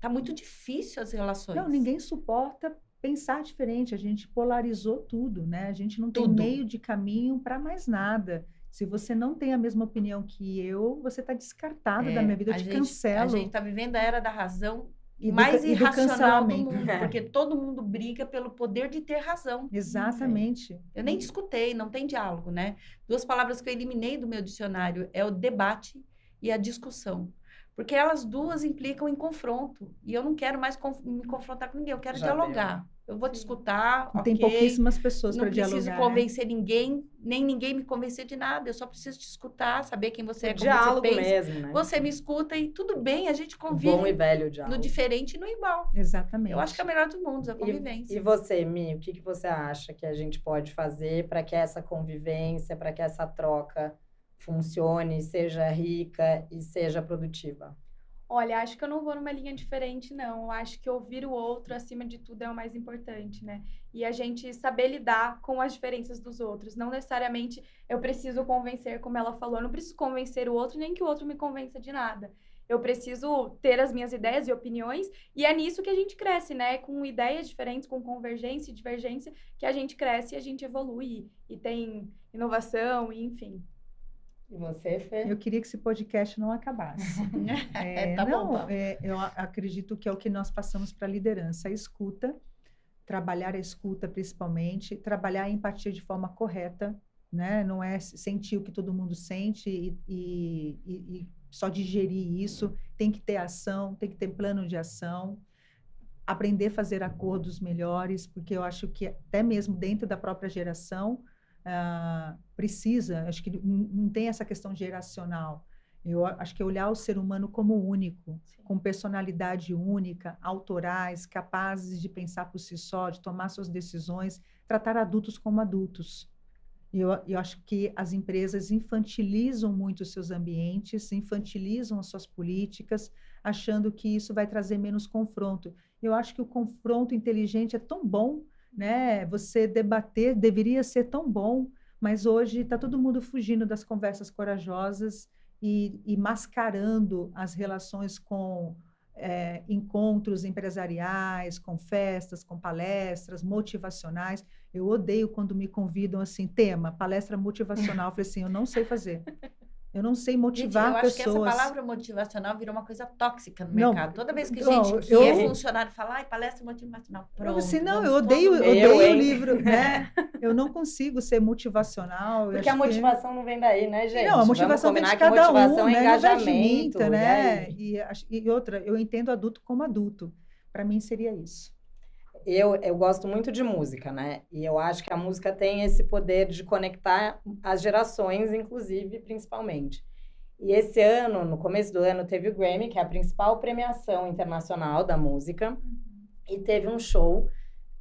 Tá muito difícil as relações. Não, ninguém suporta pensar diferente. A gente polarizou tudo, né? A gente não tem Tudo. meio de caminho para mais nada. Se você não tem a mesma opinião que eu, você está descartado da minha vida. Eu te cancelo. A gente está vivendo a era da razão E do mais ca- e do irracional do cancelamento. mundo, porque todo mundo briga pelo poder de ter razão. Exatamente. Eu nem discutei, não tem diálogo, né? 2 palavras que eu eliminei do meu dicionário é o debate e a discussão. Porque elas 2 implicam em confronto. E eu não quero mais me confrontar com ninguém, eu quero Já dialogar. Eu vou discutir, Tem ok. pouquíssimas pessoas Não para dialogar. preciso convencer ninguém, nem ninguém me convencer de nada. Eu só preciso te escutar, saber quem você é, como Diálogo você pensa. mesmo, né? Você me escuta e tudo bem, a gente O bom e convive velho diálogo. no diferente e no igual. Exatamente. Eu acho que é o melhor dos mundos, a convivência. E você, Mi, o que você acha que a gente pode fazer para que essa convivência, para que essa troca funcione, seja rica e seja produtiva? Olha, acho que eu não vou numa linha diferente, não. Eu acho que ouvir o outro, acima de tudo, é o mais importante, né? E a gente saber lidar com as diferenças dos outros. Não necessariamente eu preciso convencer, como ela falou, eu não preciso convencer o outro, nem que o outro me convença de nada. Eu preciso ter as minhas ideias e opiniões, e é nisso que a gente cresce, né? Com ideias diferentes, com convergência e divergência, que a gente cresce e a gente evolui. E tem inovação, e enfim. E você, Fê? Eu queria que esse podcast não acabasse. Tá bom, tá. Eu acredito que é o que nós passamos para a liderança, a escuta, trabalhar a escuta principalmente, trabalhar a empatia de forma correta, né? Não é sentir o que todo mundo sente e só digerir isso, tem que ter ação, tem que ter plano de ação, aprender a fazer acordos melhores, porque eu acho que até mesmo dentro da própria geração, precisa, acho que não tem essa questão geracional. Eu acho que é olhar o ser humano como único, Sim. com personalidade única, autorais, capazes de pensar por si só, de tomar suas decisões, tratar adultos como adultos. Eu acho que as empresas infantilizam muito os seus ambientes, infantilizam as suas políticas, achando que isso vai trazer menos confronto. Eu acho que o confronto inteligente é tão bom, né? Você debater deveria ser tão bom, mas hoje está todo mundo fugindo das conversas corajosas e mascarando as relações com encontros empresariais, com festas, com palestras motivacionais. Eu odeio quando me convidam assim, tema, palestra motivacional. Eu falei assim, eu não sei fazer. Eu não sei motivar eu pessoas. acho que essa palavra motivacional virou uma coisa tóxica no Não, mercado. Toda vez que não, gente que eu- é funcionário fala, ai, palestra motivacional, pronto. Assim, não, vamos eu odeio, todo eu mundo. odeio o hein? livro, né? Eu não consigo ser motivacional. eu Porque a acho que- motivação não vem daí, né, gente? Não, a motivação Vamos vem de combinar que cada motivação um, é né? Não vem de mim, engajamento, e né? aí? E outra, eu entendo adulto como adulto. Para mim seria isso. Eu gosto muito de música, né? E eu acho que a música tem esse poder de conectar as gerações, inclusive, principalmente. E esse ano, no começo do ano, teve o Grammy, que é a principal premiação internacional da música. E teve um show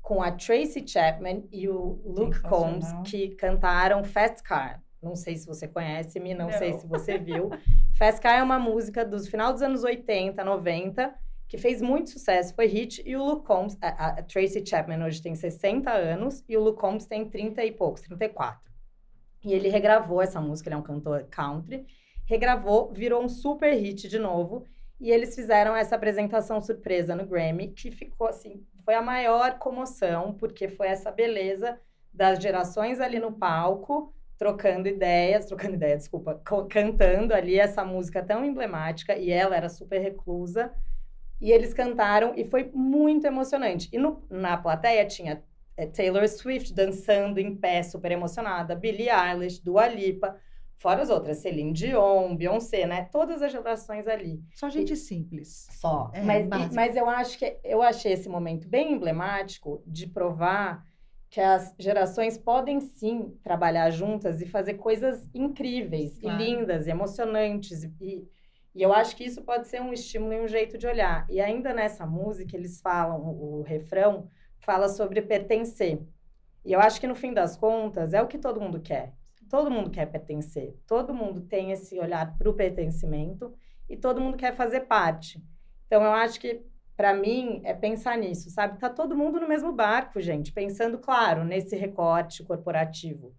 com a Tracy Chapman e o Luke Combs, Sensacional. que cantaram Fast Car. Não sei se você conhece, Mi, não sei Não. se você viu. Fast Car é uma música dos final dos anos 80, 90, que fez muito sucesso, foi hit. E o Luke Combs, a Tracy Chapman hoje tem 60 anos e o Luke Combs tem 30 e poucos, 34. E ele regravou essa música, ele é um cantor country. Regravou, virou um super hit de novo. E eles fizeram essa apresentação surpresa no Grammy, que ficou assim, foi a maior comoção, porque foi essa beleza das gerações ali no palco, cantando ali essa música tão emblemática, e ela era super reclusa, e eles cantaram, e foi muito emocionante. E na plateia tinha Taylor Swift dançando em pé, super emocionada, Billie Eilish, Dua Lipa, fora as outras, Celine Dion, Beyoncé, né? Todas as gerações ali. Só gente simples. Só. Básico. Mas eu achei esse momento bem emblemático de provar que as gerações podem sim trabalhar juntas e fazer coisas incríveis, Claro. e lindas, e emocionantes. E eu acho que isso pode ser um estímulo e um jeito de olhar. E ainda nessa música, eles falam, o refrão fala sobre pertencer. E eu acho que no fim das contas é o que todo mundo quer. Todo mundo quer pertencer, todo mundo tem esse olhar para o pertencimento e todo mundo quer fazer parte. Então, eu acho que para mim, é pensar nisso, sabe? Tá todo mundo no mesmo barco, gente, pensando, claro, nesse recorte corporativo.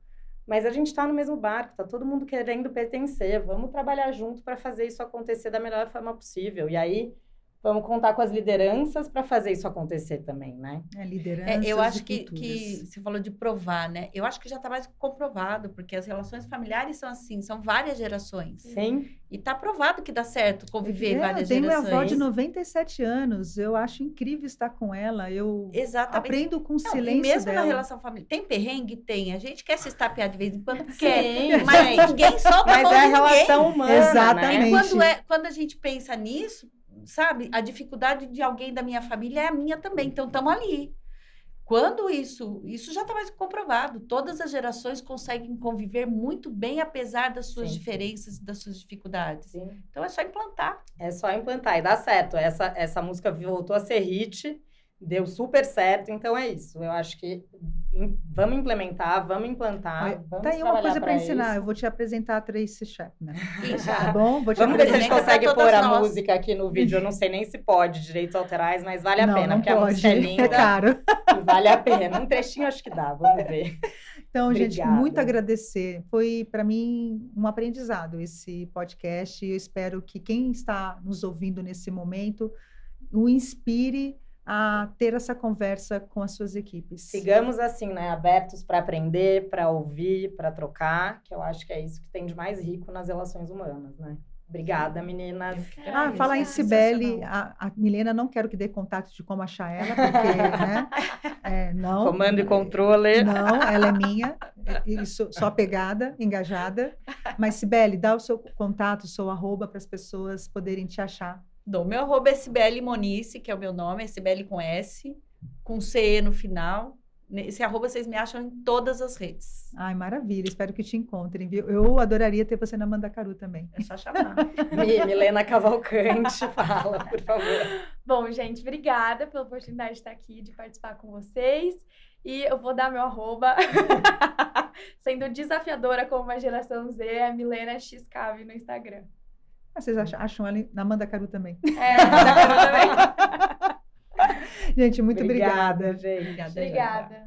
Mas a gente tá no mesmo barco, tá todo mundo querendo pertencer. Vamos trabalhar junto para fazer isso acontecer da melhor forma possível. E aí, vamos contar com as lideranças para fazer isso acontecer também, né? Lideranças eu acho e que culturas. você falou de provar, né? Eu acho que já está mais comprovado, porque as relações familiares são assim, são várias gerações. Sim. E está provado que dá certo conviver várias Eu tenho minha gerações. avó de 97 anos, eu acho incrível estar com ela, eu Exatamente. aprendo com o Não, silêncio e mesmo dela. na relação familiar. Tem perrengue? Tem. A gente quer se estapear de vez em quando, Sim, quer. Mas gente. ninguém solta Mas a mão é a de ninguém. relação humana, Exatamente. né? Quando a gente pensa nisso, sabe? A dificuldade de alguém da minha família é a minha também. Então, estamos ali. Quando isso já está mais comprovado. Todas as gerações conseguem conviver muito bem, apesar das suas Sim. diferenças, das suas dificuldades. Sim. Então, é só implantar. É só implantar e dá certo. Essa música voltou a ser hit, deu super certo, então é isso. Eu acho que vamos implementar, vamos implantar, Olha, vamos tá aí uma trabalhar coisa para ensinar. isso. Eu vou te apresentar a Tracy Chapman. Isso. Tá bom? Vou te Vamos ver se a gente apresentar. consegue Todas pôr a nós. música aqui no vídeo. Eu não sei nem se pode, direitos autorais, mas vale a Não, pena, não porque a pode. música é linda. É caro. E vale a pena. Um trechinho acho que dá, vamos ver. Então, gente, Obrigada. muito agradecer. Foi, para mim, um aprendizado esse podcast. Eu espero que quem está nos ouvindo nesse momento o inspire a ter essa conversa com as suas equipes. Sigamos assim, né? Abertos para aprender, para ouvir, para trocar, que eu acho que é isso que tem de mais rico nas relações humanas, né? Obrigada, meninas. Falar em Isso é Cibele, sensacional. a Milena, não quero que dê contato de como achar ela, porque, né? Não. Comando e controle. Não, ela é minha, sou apegada, engajada. Mas, Cibele, dá o seu contato, o seu arroba para as pessoas poderem te achar. Meu arroba é Cibele Monice, que é o meu nome, é Cibele com S, com CE no final. Esse arroba vocês me acham em todas as redes. Ai, maravilha, espero que te encontrem, viu? Eu adoraria ter você na Mandacaru também. É só chamar. Milena Cavalcante, fala, por favor. Bom, gente, obrigada pela oportunidade de estar aqui, de participar com vocês. E eu vou dar meu arroba, sendo desafiadora como uma geração Z, é Milena Xcave no Instagram. Vocês acham ela na Mandacaru também. Mandacaru também. Gente, muito obrigada. Gente. Obrigada.